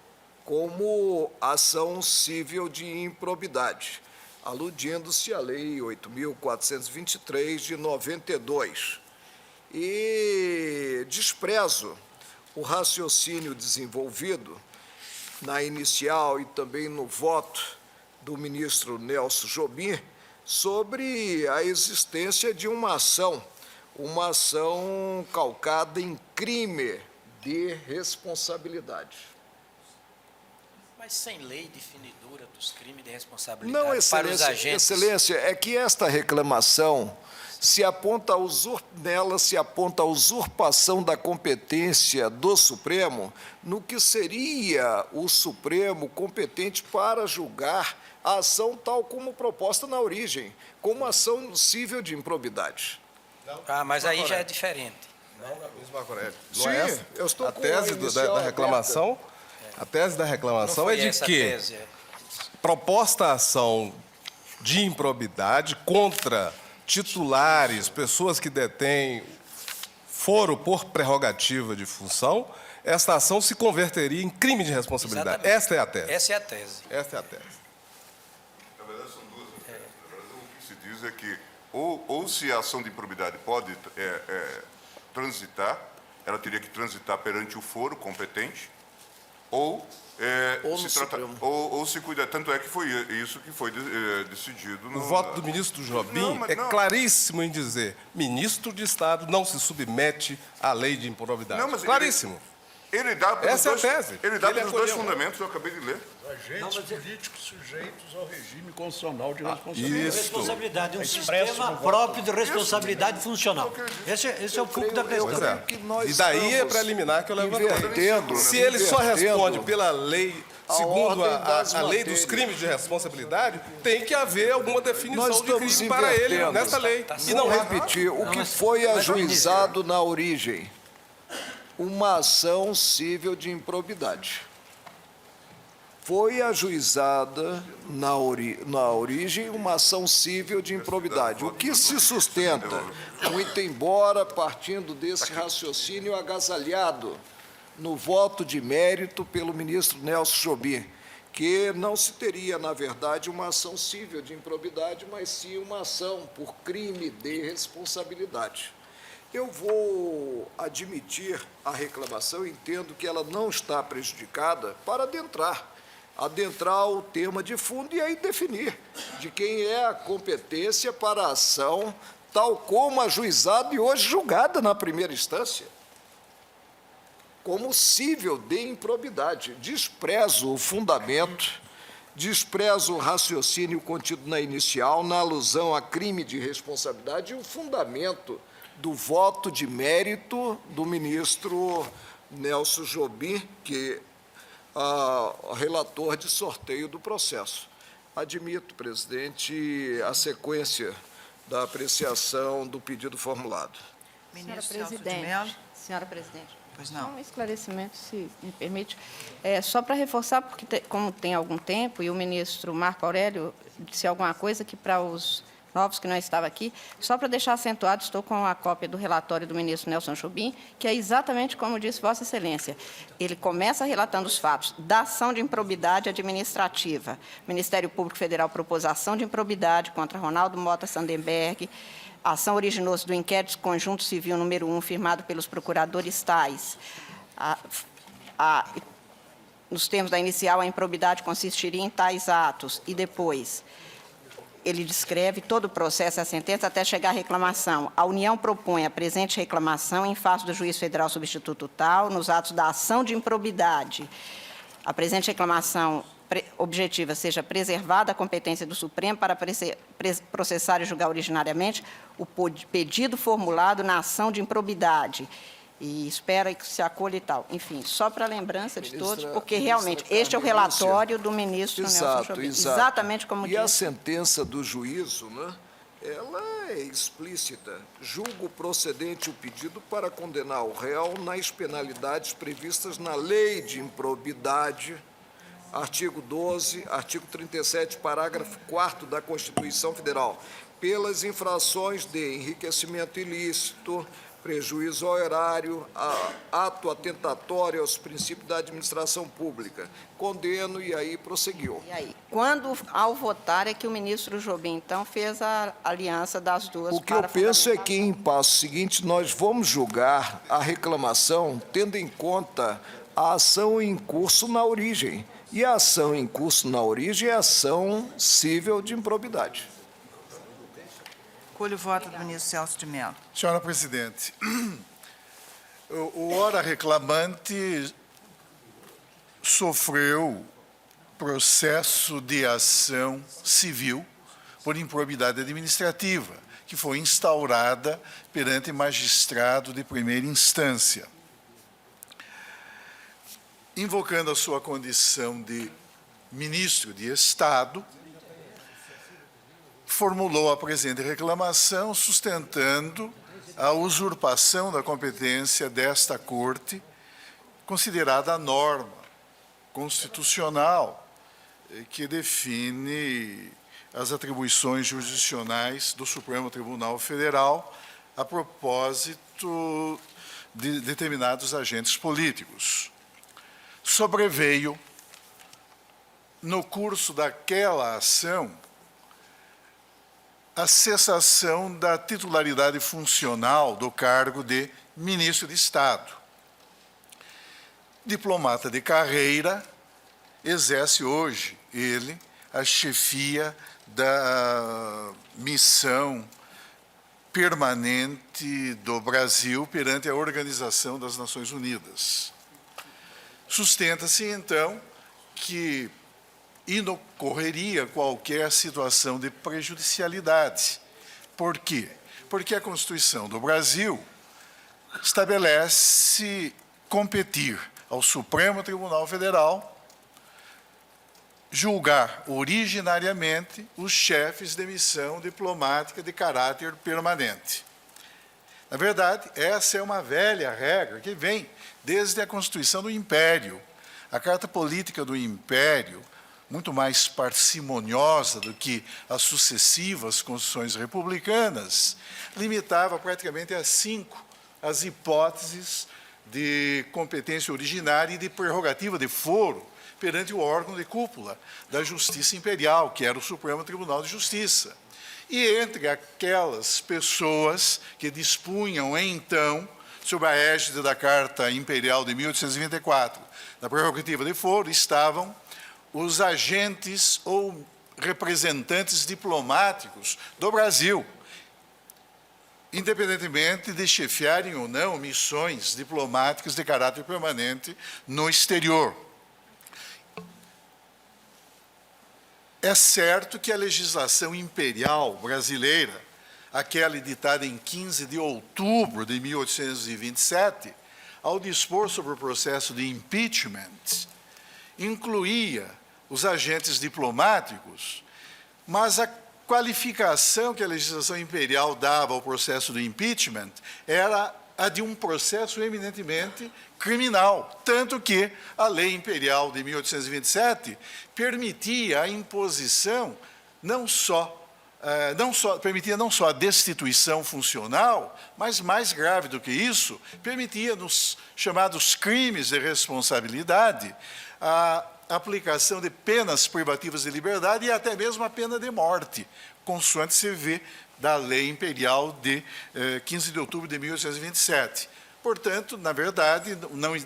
como ação cível de improbidade, aludindo-se à Lei 8.423, de 92. E desprezo o raciocínio desenvolvido na inicial e também no voto do ministro Nelson Jobim sobre a existência de uma ação calcada em crime de responsabilidade. Mas sem lei definidora dos crimes de responsabilidade Não, para os Excelência, agentes... Excelência, é que esta reclamação nela se aponta a usurpação da competência do Supremo no que seria o Supremo competente para julgar a ação tal como proposta na origem, como ação cível de improbidade. mas aí já é diferente. Sim, eu estou com a tese da reclamação, a tese da reclamação é de que proposta a ação de improbidade contra titulares, pessoas que detêm foro por prerrogativa de função, esta ação se converteria em crime de responsabilidade. Exatamente. Esta é a tese. Essa é a tese. Esta é a tese. Na verdade, são duas. Na verdade, o que se diz é que ou se a ação de improbidade pode transitar, ela teria que transitar perante o foro competente, ou se cuida. Tanto é que foi isso que foi decidido. O voto do ministro Jobim é claríssimo em dizer: ministro de Estado não se submete à lei de improbidade. Não, mas claríssimo. Ele dá Essa é a tese. Ele dá Ele pelos dois acolheu. fundamentos, eu acabei de ler. Agentes políticos sujeitos ao regime constitucional de responsabilidade. Isso. Responsabilidade, um Expresso sistema no voto. próprio de responsabilidade funcional. Esse é o foco da questão. Pois é. que nós E daí é estamos para eliminar que eu levantei. invertendo, Se ele só invertendo responde pela lei, a segundo ordem das a lei dos matérias. crimes de responsabilidade, tem que haver alguma definição Nós de estamos crime para ele invertendo. nessa lei. E Vou não é. repetir, o que foi ajuizado na origem? Uma ação cível de improbidade. Foi ajuizada na origem uma ação cível de improbidade. O que se sustenta, muito embora partindo desse raciocínio agasalhado no voto de mérito pelo ministro Nelson Jobim, que não se teria, na verdade, uma ação cível de improbidade, mas sim uma ação por crime de responsabilidade. Eu vou admitir a reclamação, entendo que ela não está prejudicada para adentrar o tema de fundo e aí definir de quem é a competência para a ação, tal como ajuizada e hoje julgada na primeira instância. como cível de improbidade. Desprezo o fundamento, desprezo o raciocínio contido na inicial, na alusão a crime de responsabilidade e o fundamento do voto de mérito do ministro Nelson Jobim, que é relator de sorteio do processo. Admito, presidente, a sequência da apreciação do pedido formulado. Ministro Celso de Mello. Senhora presidente. Pois Só não. um esclarecimento, se me permite. Só para reforçar, porque como tem algum tempo, e o ministro Marco Aurélio disse alguma coisa que para os novos que não estavam aqui, só para deixar acentuado, estou com a cópia do relatório do ministro Nelson Jobim, que é exatamente como disse Vossa Excelência. Ele começa relatando os fatos da ação de improbidade administrativa. O Ministério Público Federal propôs ação de improbidade contra Ronaldo Mota Sandenberg. A ação originou-se do inquérito conjunto civil número 1, firmado pelos procuradores tais. Nos termos da inicial, a improbidade consistiria em tais atos. E depois, ele descreve todo o processo e a sentença até chegar à reclamação. A União propõe a presente reclamação em face do juiz federal substituto tal, nos atos da ação de improbidade. A presente reclamação objetiva seja preservada a competência do Supremo para processar e julgar originariamente o pedido formulado na ação de improbidade. E espera que se acolha e tal. Enfim, só para lembrança de todos, porque realmente este é o relatório do ministro Nelson Jobim. Exatamente como disse. E a sentença do juízo, né, ela é explícita. Julgo procedente o pedido para condenar o réu nas penalidades previstas na Lei de Improbidade, artigo 12, artigo 37, parágrafo 4º da Constituição Federal, pelas infrações de enriquecimento ilícito, prejuízo ao erário, ato atentatório aos princípios da administração pública. Condeno, e aí prosseguiu. E aí, quando, ao votar, é que o ministro Jobim, então, fez a aliança das duas. O que eu penso é que, em passo seguinte, nós vamos julgar a reclamação tendo em conta a ação em curso na origem. E a ação em curso na origem é ação cível de improbidade. Acolho o voto do ministro Celso de Mello. Senhora presidente, o ora reclamante sofreu processo de ação civil por improbidade administrativa, que foi instaurada perante magistrado de primeira instância. Invocando a sua condição de ministro de Estado, formulou a presente reclamação sustentando a usurpação da competência desta Corte, considerada a norma constitucional que define as atribuições jurisdicionais do Supremo Tribunal Federal a propósito de determinados agentes políticos. Sobreveio, no curso daquela ação, a cessação da titularidade funcional do cargo de ministro de Estado. Diplomata de carreira, exerce hoje ele a chefia da missão permanente do Brasil perante a Organização das Nações Unidas. Sustenta-se, então, que inocorreria qualquer situação de prejudicialidade. Por quê? Porque a Constituição do Brasil estabelece competir ao Supremo Tribunal Federal julgar originariamente os chefes de missão diplomática de caráter permanente. Na verdade, essa é uma velha regra que vem desde a Constituição do Império. A Carta Política do Império, muito mais parcimoniosa do que as sucessivas constituições republicanas, limitava praticamente a 5 as hipóteses de competência originária e de prerrogativa de foro perante o órgão de cúpula da Justiça Imperial, que era o Supremo Tribunal de Justiça. E entre aquelas pessoas que dispunham, então, sob a égide da Carta Imperial de 1824, da prerrogativa de foro, estavam os agentes ou representantes diplomáticos do Brasil. independentemente de chefiarem ou não missões diplomáticas de caráter permanente no exterior. É certo que a legislação imperial brasileira, aquela editada em 15 de outubro de 1827, ao dispor sobre o processo de impeachment, incluía os agentes diplomáticos, mas a qualificação que a legislação imperial dava ao processo do impeachment era a de um processo eminentemente criminal, tanto que a lei imperial de 1827 permitia a imposição permitia não só a destituição funcional, mas mais grave do que isso, permitia nos chamados crimes de responsabilidade a aplicação de penas privativas de liberdade e até mesmo a pena de morte, consoante se vê da lei imperial de 15 de outubro de 1827. Portanto, na verdade,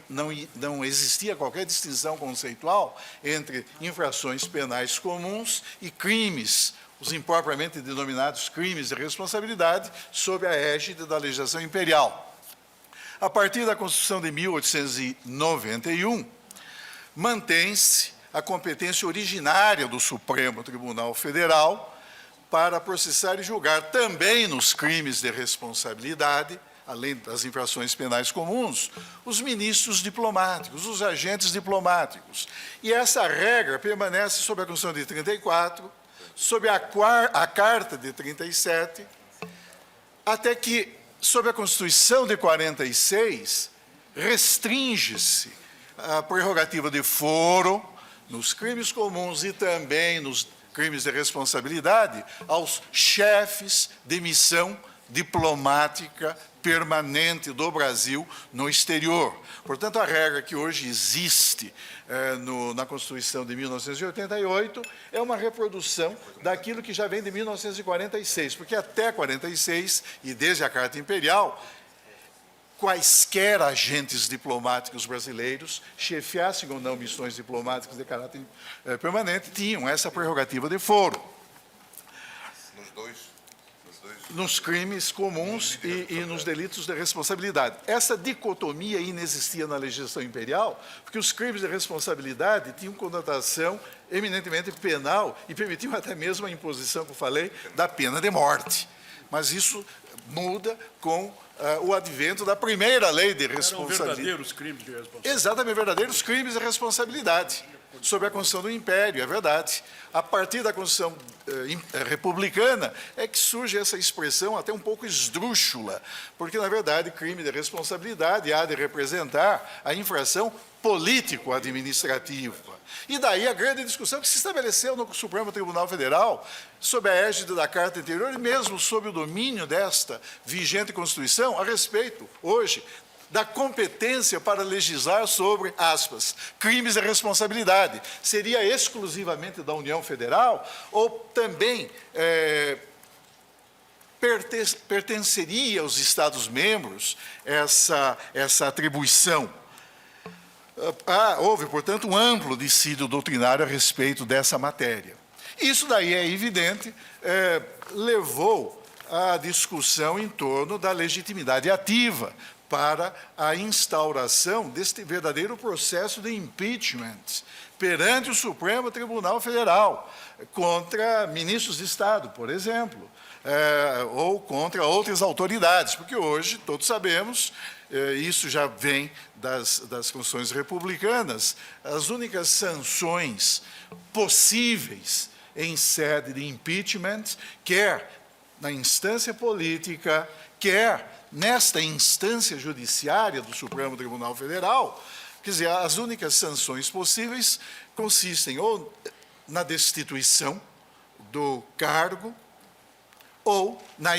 não existia qualquer distinção conceitual entre infrações penais comuns e crimes, os impropriamente denominados crimes de responsabilidade, sob a égide da legislação imperial. A partir da Constituição de 1891, mantém-se a competência originária do Supremo Tribunal Federal para processar e julgar também nos crimes de responsabilidade, além das infrações penais comuns, os ministros diplomáticos, os agentes diplomáticos. E essa regra permanece sob a Constituição de 34, sob a Carta de 37, até que, sob a Constituição de 46, restringe-se a prerrogativa de foro nos crimes comuns e também nos crimes de responsabilidade aos chefes de missão diplomática permanente do Brasil no exterior. Portanto, a regra que hoje existe na Constituição de 1988 é uma reprodução daquilo que já vem de 1946, porque até 46, e desde a Carta Imperial, quaisquer agentes diplomáticos brasileiros, chefiassem ou não missões diplomáticas de caráter permanente, tinham essa prerrogativa de foro. Nos crimes comuns e nos delitos de responsabilidade. Essa dicotomia inexistia na legislação imperial, porque os crimes de responsabilidade tinham conotação eminentemente penal e permitiam até mesmo a imposição, como falei, da pena de morte. Mas isso muda com o advento da primeira lei de responsabilidade. Eram verdadeiros crimes de responsabilidade. Exatamente, verdadeiros crimes de responsabilidade, sob a Constituição do Império, é verdade. A partir da Constituição republicana é que surge essa expressão até um pouco esdrúxula, porque, na verdade, crime de responsabilidade há de representar a infração político-administrativa. E daí a grande discussão que se estabeleceu no Supremo Tribunal Federal, sob a égide da Carta Anterior, e mesmo sob o domínio desta vigente Constituição, a respeito, hoje, da competência para legislar sobre, aspas, crimes de responsabilidade. Seria exclusivamente da União Federal ou também pertenceria aos Estados-membros essa atribuição? Houve, portanto, um amplo dissídio doutrinário a respeito dessa matéria. Isso daí é evidente, levou à discussão em torno da legitimidade ativa para a instauração deste verdadeiro processo de impeachment perante o Supremo Tribunal Federal, contra ministros de Estado, por exemplo, ou contra outras autoridades, porque hoje, todos sabemos, isso já vem das constituições republicanas, as únicas sanções possíveis em sede de impeachment, quer na instância política, quer nesta instância judiciária do Supremo Tribunal Federal, quer dizer, as únicas sanções possíveis consistem ou na destituição do cargo ou na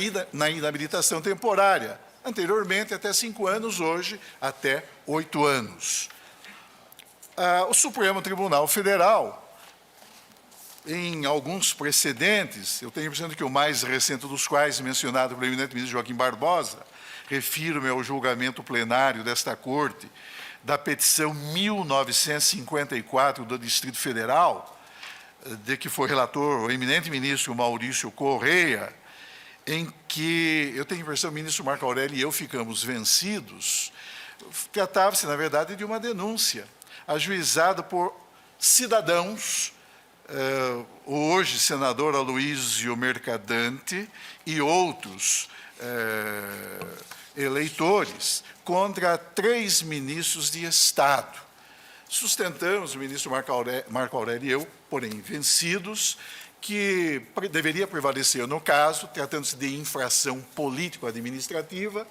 inabilitação temporária. Anteriormente, até 5 anos, hoje, até 8 anos. O Supremo Tribunal Federal, em alguns precedentes, eu tenho a impressão de que o mais recente dos quais, mencionado pelo eminente ministro Joaquim Barbosa, refiro-me ao julgamento plenário desta Corte, da petição 1954 do Distrito Federal, de que foi relator o eminente ministro Maurício Correia, em que eu tenho a impressão que o ministro Marco Aurélio e eu ficamos vencidos. Tratava-se, na verdade, de uma denúncia ajuizada por cidadãos, o hoje senador Aloísio Mercadante e outros eleitores, contra 3 ministros de Estado. Sustentamos, o ministro Marco Aurélio e eu, porém vencidos, que deveria prevalecer no caso, tratando-se de infração político-administrativa,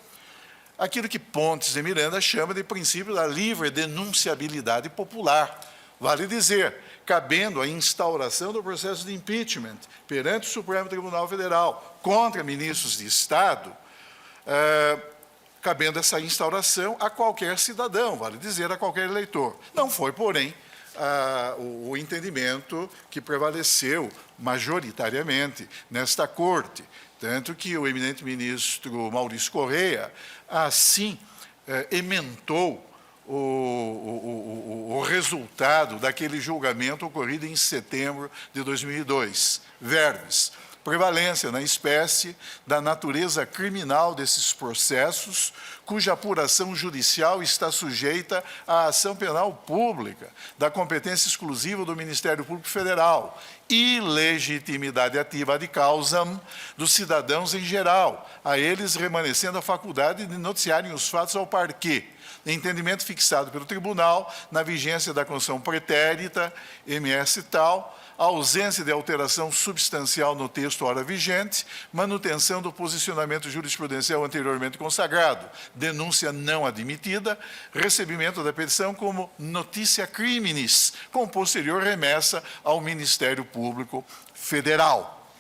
aquilo que Pontes de Miranda chama de princípio da livre denunciabilidade popular. Vale dizer, cabendo a instauração do processo de impeachment perante o Supremo Tribunal Federal contra ministros de Estado, cabendo essa instauração a qualquer cidadão, vale dizer, a qualquer eleitor. Não foi, porém, o entendimento que prevaleceu majoritariamente nesta Corte, tanto que o eminente ministro Maurício Correia, assim, ementou o resultado daquele julgamento ocorrido em setembro de 2002. Verbes: prevalência na espécie da natureza criminal desses processos, cuja apuração judicial está sujeita à ação penal pública, da competência exclusiva do Ministério Público Federal, e legitimidade ativa ad causam dos cidadãos em geral, a eles remanescendo a faculdade de noticiarem os fatos ao parquê, entendimento fixado pelo tribunal na vigência da Constituição pretérita, MS tal, ausência de alteração substancial no texto ora vigente, manutenção do posicionamento jurisprudencial anteriormente consagrado, denúncia não admitida, recebimento da petição como notícia criminis, com posterior remessa ao Ministério Público Federal.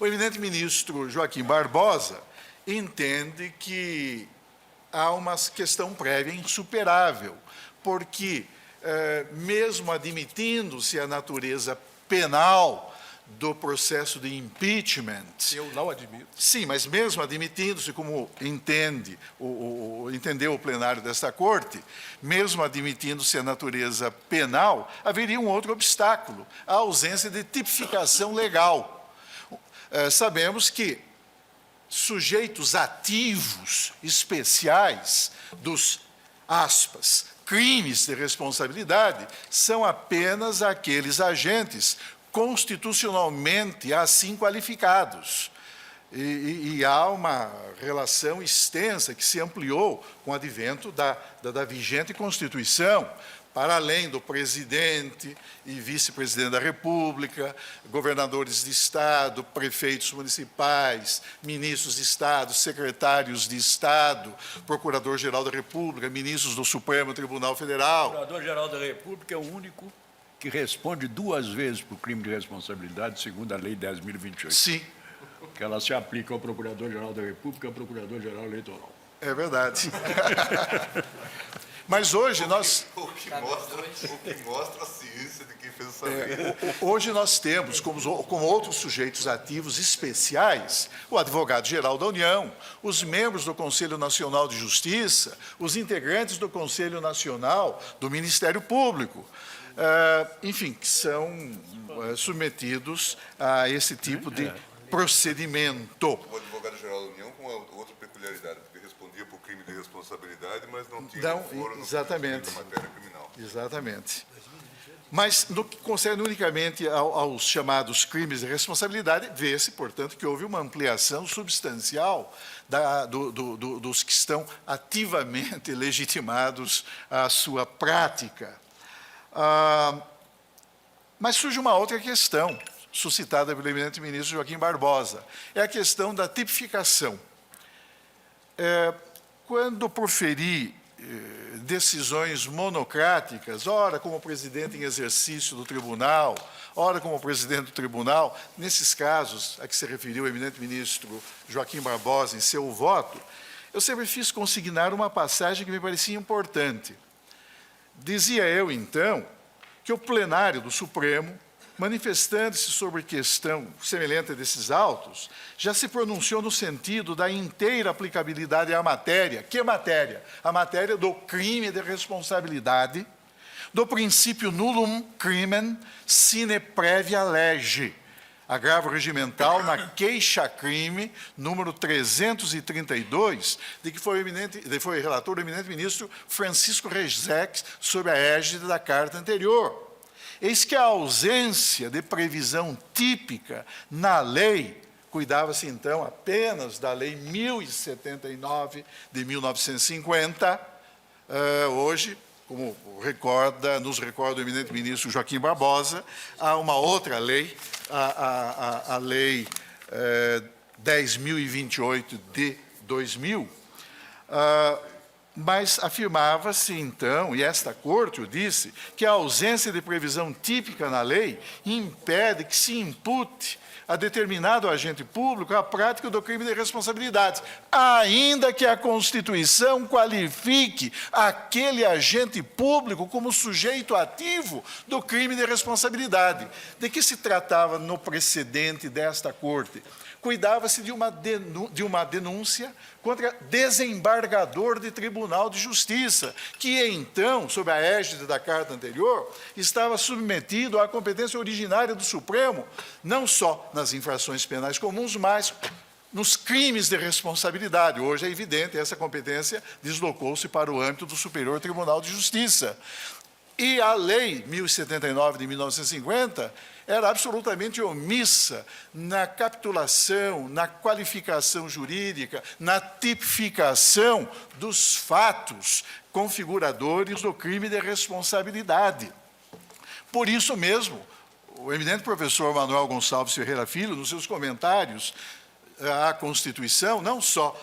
O eminente ministro Joaquim Barbosa entende que há uma questão prévia insuperável, porque mesmo admitindo-se a natureza penal do processo de impeachment... Eu não admito. Sim, mas mesmo admitindo-se, como entendeu o plenário desta Corte, mesmo admitindo-se a natureza penal, haveria um outro obstáculo, a ausência de tipificação legal. Sabemos que sujeitos ativos especiais dos, aspas, crimes de responsabilidade são apenas aqueles agentes constitucionalmente assim qualificados. E há uma relação extensa que se ampliou com o advento da vigente Constituição, para além do presidente e vice-presidente da República, governadores de Estado, prefeitos municipais, ministros de Estado, secretários de Estado, procurador-geral da República, ministros do Supremo Tribunal Federal. O procurador-geral da República é o único que responde 2 vezes por crime de responsabilidade, segundo a Lei 10.028. Sim. Que ela se aplica ao procurador-geral da República e ao procurador-geral eleitoral. É verdade. Mas hoje nós... O que mostra a ciência de quem fez essa lei. Hoje nós temos, como outros sujeitos ativos especiais, o advogado-geral da União, os membros do Conselho Nacional de Justiça, os integrantes do Conselho Nacional do Ministério Público, enfim, que são submetidos a esse tipo de procedimento. O advogado-geral da União com outra peculiaridade, porque respondia por crime de responsabilidade, mas não tinha foro exatamente. na matéria criminal. Exatamente. Mas, no que concerne unicamente aos chamados crimes de responsabilidade, vê-se, portanto, que houve uma ampliação substancial dos que estão ativamente legitimados à sua prática. Mas surge uma outra questão, suscitada pelo eminente ministro Joaquim Barbosa, é a questão da tipificação. Quando proferi decisões monocráticas, ora como presidente em exercício do tribunal, ora como presidente do tribunal, nesses casos a que se referiu o eminente ministro Joaquim Barbosa em seu voto, eu sempre fiz consignar uma passagem que me parecia importante. Dizia eu, então, que o plenário do Supremo, manifestando-se sobre questão semelhante a desses autos, já se pronunciou no sentido da inteira aplicabilidade à matéria. Que matéria? A matéria do crime de responsabilidade, do princípio nullum crimen sine previa lege. agravo regimental na queixa-crime número 332, de que foi relator o eminente ministro Francisco Rezec, sob a égide da carta anterior. Eis que a ausência de previsão típica na lei, cuidava-se então apenas da Lei 1079 de 1950, hoje, como nos recorda o eminente ministro Joaquim Barbosa, há uma outra lei, a Lei 10.028 de 2000, mas afirmava-se, então, e esta Corte o disse, que a ausência de previsão típica na lei impede que se impute a determinado agente público a prática do crime de responsabilidade, ainda que a Constituição qualifique aquele agente público como sujeito ativo do crime de responsabilidade. De que se tratava no precedente desta Corte? Cuidava-se de uma denúncia contra desembargador de Tribunal de Justiça, que então, sob a égide da carta anterior, estava submetido à competência originária do Supremo, não só nas infrações penais comuns, mas nos crimes de responsabilidade. Hoje é evidente, essa competência deslocou-se para o âmbito do Superior Tribunal de Justiça. E a Lei 1079 de 1950 era absolutamente omissa na capitulação, na qualificação jurídica, na tipificação dos fatos configuradores do crime de responsabilidade. Por isso mesmo, o eminente professor Manuel Gonçalves Ferreira Filho, nos seus comentários à Constituição, não só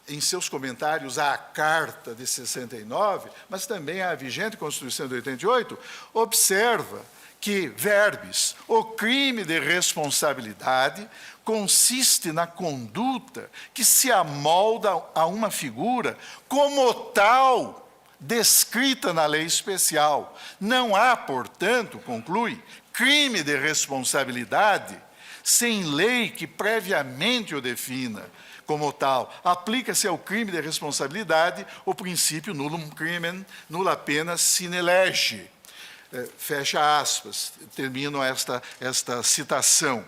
em seus comentários à Carta de 69, mas também à vigente Constituição de 88, observa que, verbis, o crime de responsabilidade consiste na conduta que se amolda a uma figura como tal descrita na lei especial. Não há, portanto, conclui, crime de responsabilidade sem lei que previamente o defina. Como tal, aplica-se ao crime de responsabilidade o princípio nullum crimen, nulla pena sine lege. Fecha aspas, termino esta citação.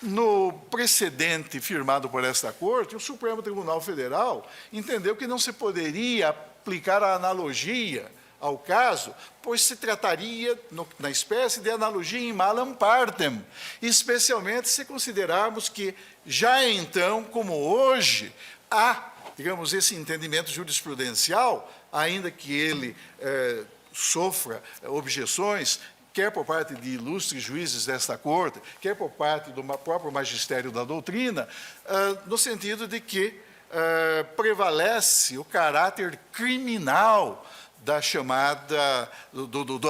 No precedente firmado por esta Corte, o Supremo Tribunal Federal entendeu que não se poderia aplicar a analogia ao caso, pois se trataria, na espécie de analogia in malam partem, especialmente se considerarmos que, já então, como hoje, há, digamos, esse entendimento jurisprudencial, ainda que ele sofra objeções, quer por parte de ilustres juízes desta Corte, quer por parte do próprio magistério da doutrina, no sentido de que prevalece o caráter criminal da chamada,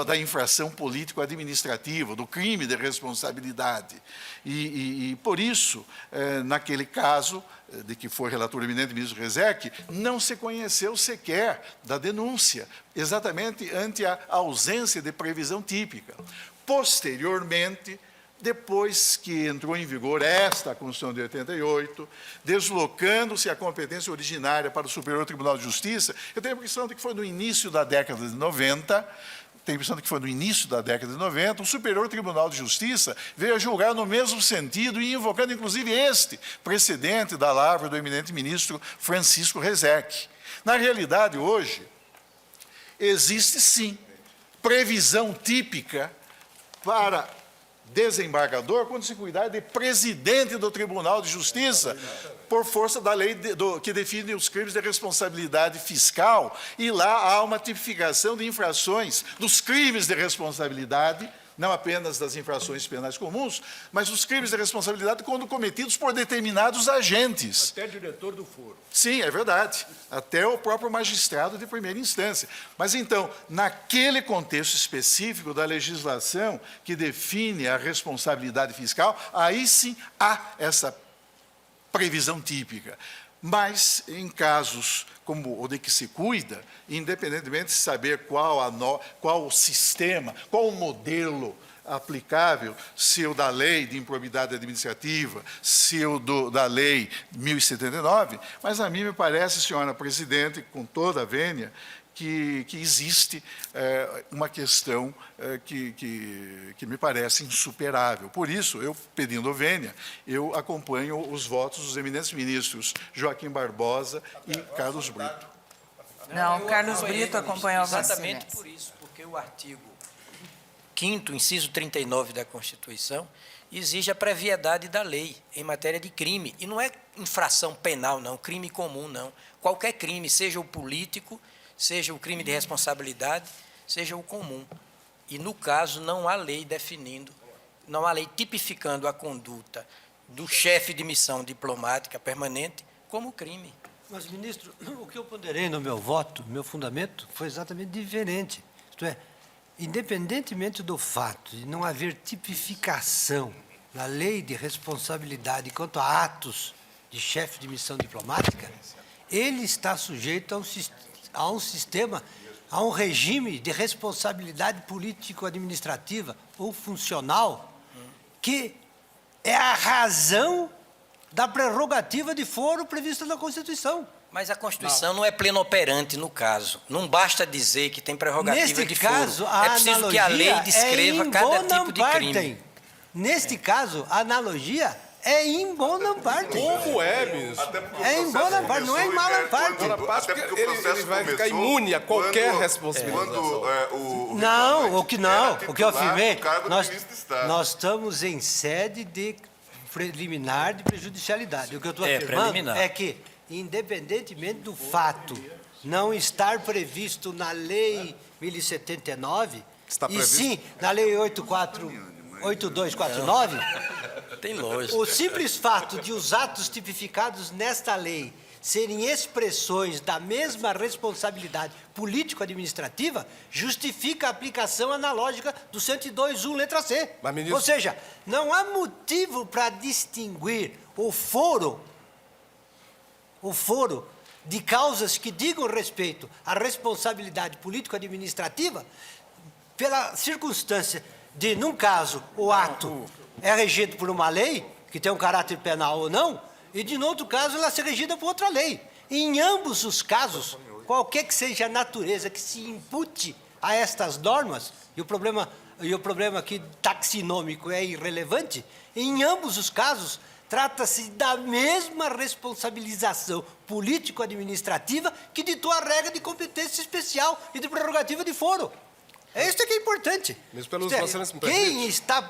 da infração político-administrativa, do crime de responsabilidade. E por isso, naquele caso, de que foi relator eminente ministro Rezec, não se conheceu sequer da denúncia, exatamente ante a ausência de previsão típica. Posteriormente, depois que entrou em vigor esta Constituição de 88, deslocando-se a competência originária para o Superior Tribunal de Justiça, eu tenho a impressão de que foi no início da década de 90, o Superior Tribunal de Justiça veio a julgar no mesmo sentido e invocando, inclusive, este precedente da lavra do eminente ministro Francisco Rezec. Na realidade, hoje, existe, sim, previsão típica para desembargador quando se cuidar de presidente do Tribunal de Justiça, por força da lei que define os crimes de responsabilidade fiscal, e lá há uma tipificação de infrações dos crimes de responsabilidade, não apenas das infrações penais comuns, mas os crimes de responsabilidade quando cometidos por determinados agentes. Até diretor do foro. Sim, é verdade. Até o próprio magistrado de primeira instância. Mas, então, naquele contexto específico da legislação que define a responsabilidade fiscal, aí sim há essa previsão típica. Mas, em casos como o de que se cuida, independentemente de saber qual o sistema, qual o modelo aplicável, se o da lei de improbidade administrativa, se o da lei 1079, mas a mim me parece, senhora presidente, com toda a vênia, que existe uma questão que me parece insuperável. Por isso, eu, pedindo vênia, eu acompanho os votos dos eminentes ministros Joaquim Barbosa e Carlos Brito. Não, Carlos Brito acompanhou Vossa Exatamente Excelência. por isso, porque o artigo 5º, inciso 39 da Constituição, exige a previedade da lei em matéria de crime. E não é infração penal, não, crime comum, não. Qualquer crime, seja o político, seja o crime de responsabilidade, seja o comum. E, no caso, não há lei definindo, não há lei tipificando a conduta do chefe de missão diplomática permanente como crime. Mas, ministro, o que eu ponderei no meu voto, meu fundamento, foi exatamente diferente. Isto é, independentemente do fato de não haver tipificação na lei de responsabilidade quanto a atos de chefe de missão diplomática, ele está sujeito a um sistema, a um regime de responsabilidade político-administrativa ou funcional que é a razão da prerrogativa de foro prevista na Constituição. Mas a Constituição não é pleno-operante no caso. Não basta dizer que tem prerrogativa de foro. Neste caso, a é preciso que a lei descreva cada tipo de crime. Neste caso, a analogia é in bonam parte. Como é, ministro? É em bonam parte, não é em malam parte. Até porque ele vai ficar imune a qualquer responsabilização. Não, o que eu afirmei, nós estamos em sede de preliminar de prejudicialidade. O que eu estou afirmando é que, independentemente do fato não estar previsto na Lei 1079, e sim na Lei 8249, tem lógica. O simples fato de os atos tipificados nesta lei serem expressões da mesma responsabilidade político-administrativa justifica a aplicação analógica do 102.1, letra C. Mas, ministro... Ou seja, não há motivo para distinguir o foro de causas que digam respeito à responsabilidade político-administrativa pela circunstância de, num caso, o ato é regido por uma lei, que tem um caráter penal ou não, e, de outro caso, ela ser regida por outra lei. Em ambos os casos, qualquer que seja a natureza que se impute a estas normas, e o problema aqui taxinômico é irrelevante, em ambos os casos, trata-se da mesma responsabilização político-administrativa que ditou a regra de competência especial e de prerrogativa de foro. É isso que é importante. Quem está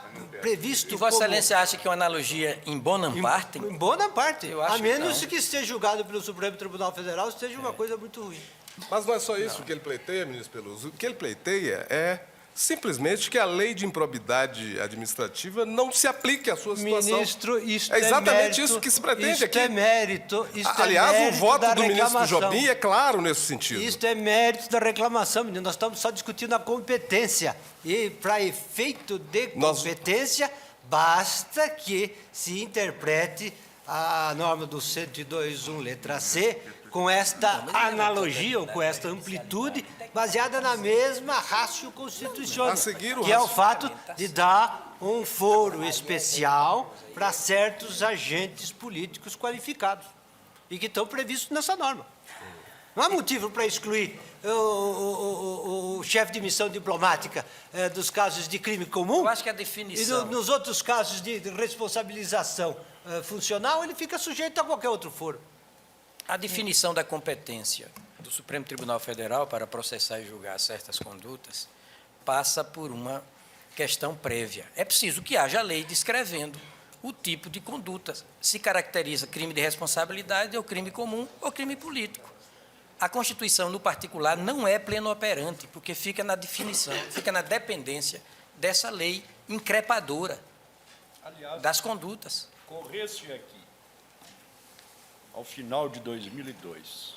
previsto e Vossa Excelência acha que é uma analogia in bonam parte? Em bonam parte. Eu acho a menos que que esteja julgado pelo Supremo Tribunal Federal, seja uma coisa muito ruim. Mas não é só isso que ele pleiteia, ministro Peluso. O que ele pleiteia é simplesmente que a lei de improbidade administrativa não se aplique à sua situação. Ministro, isto é exatamente mérito, isso que se pretende isto aqui. É mérito, Aliás, é mérito o voto da do ministro reclamação. Jobim é claro nesse sentido. Isto é mérito da reclamação, menino. Nós estamos só discutindo a competência. E, para efeito de competência, basta que se interprete a norma do 102.1, letra C, com esta analogia ou com esta amplitude, baseada na mesma ratio constitucional, que é o fato de dar um foro especial para certos agentes políticos qualificados e que estão previstos nessa norma. Não há motivo para excluir o chefe de missão diplomática dos casos de crime comum. Eu acho que a definição... E nos outros casos de responsabilização funcional, ele fica sujeito a qualquer outro foro. A definição da competência do Supremo Tribunal Federal para processar e julgar certas condutas passa por uma questão prévia. É preciso que haja lei descrevendo o tipo de conduta. Se caracteriza crime de responsabilidade, ou crime comum, ou crime político. A Constituição, no particular, não é pleno-operante, porque fica na definição, fica na dependência dessa lei increpadora das condutas. Corresse aqui, ao final de 2002,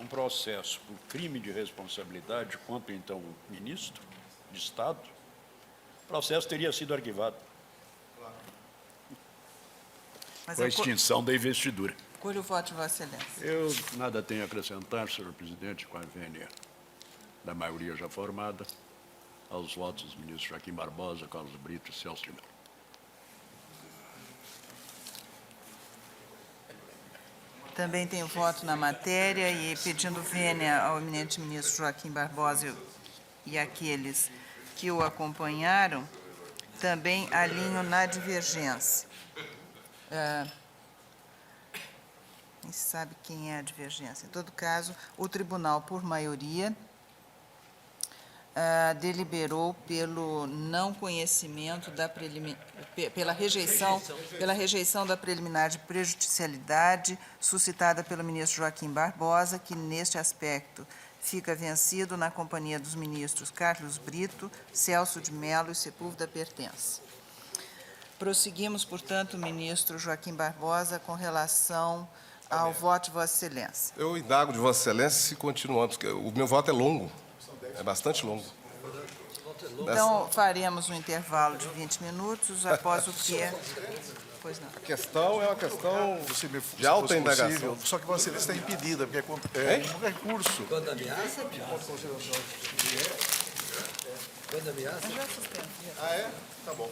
um processo por crime de responsabilidade contra, então, o ministro de Estado, o processo teria sido arquivado. Mas com a extinção da investidura. Acolho o voto de Vossa Excelência. Eu nada tenho a acrescentar, senhor presidente, com a vênia da maioria já formada, aos votos dos ministros Joaquim Barbosa, Carlos Brito e Celso de Mello. Também tem voto na matéria e pedindo vênia ao eminente ministro Joaquim Barbosa e aqueles que o acompanharam, também alinho na divergência. Nem se sabe quem é a divergência. Em todo caso, o tribunal, por maioria, deliberou pelo não conhecimento da pela rejeição da preliminar de prejudicialidade suscitada pelo ministro Joaquim Barbosa, que neste aspecto fica vencido na companhia dos ministros Carlos Brito, Celso de Mello e Sepúlveda Pertence. Prosseguimos, portanto, ministro Joaquim Barbosa, com relação ao voto de Vossa Excelência. Eu indago de Vossa Excelência se continuamos, porque o meu voto é longo, é bastante longo. Então, faremos um intervalo de 20 minutos, após o que é... Pois não. A questão é uma questão Se de alta fosse indagação. possível, só que Vossa Excelência está impedida, porque é um recurso. Quando ameaça, Quando ameaça? Ah, é? Tá bom.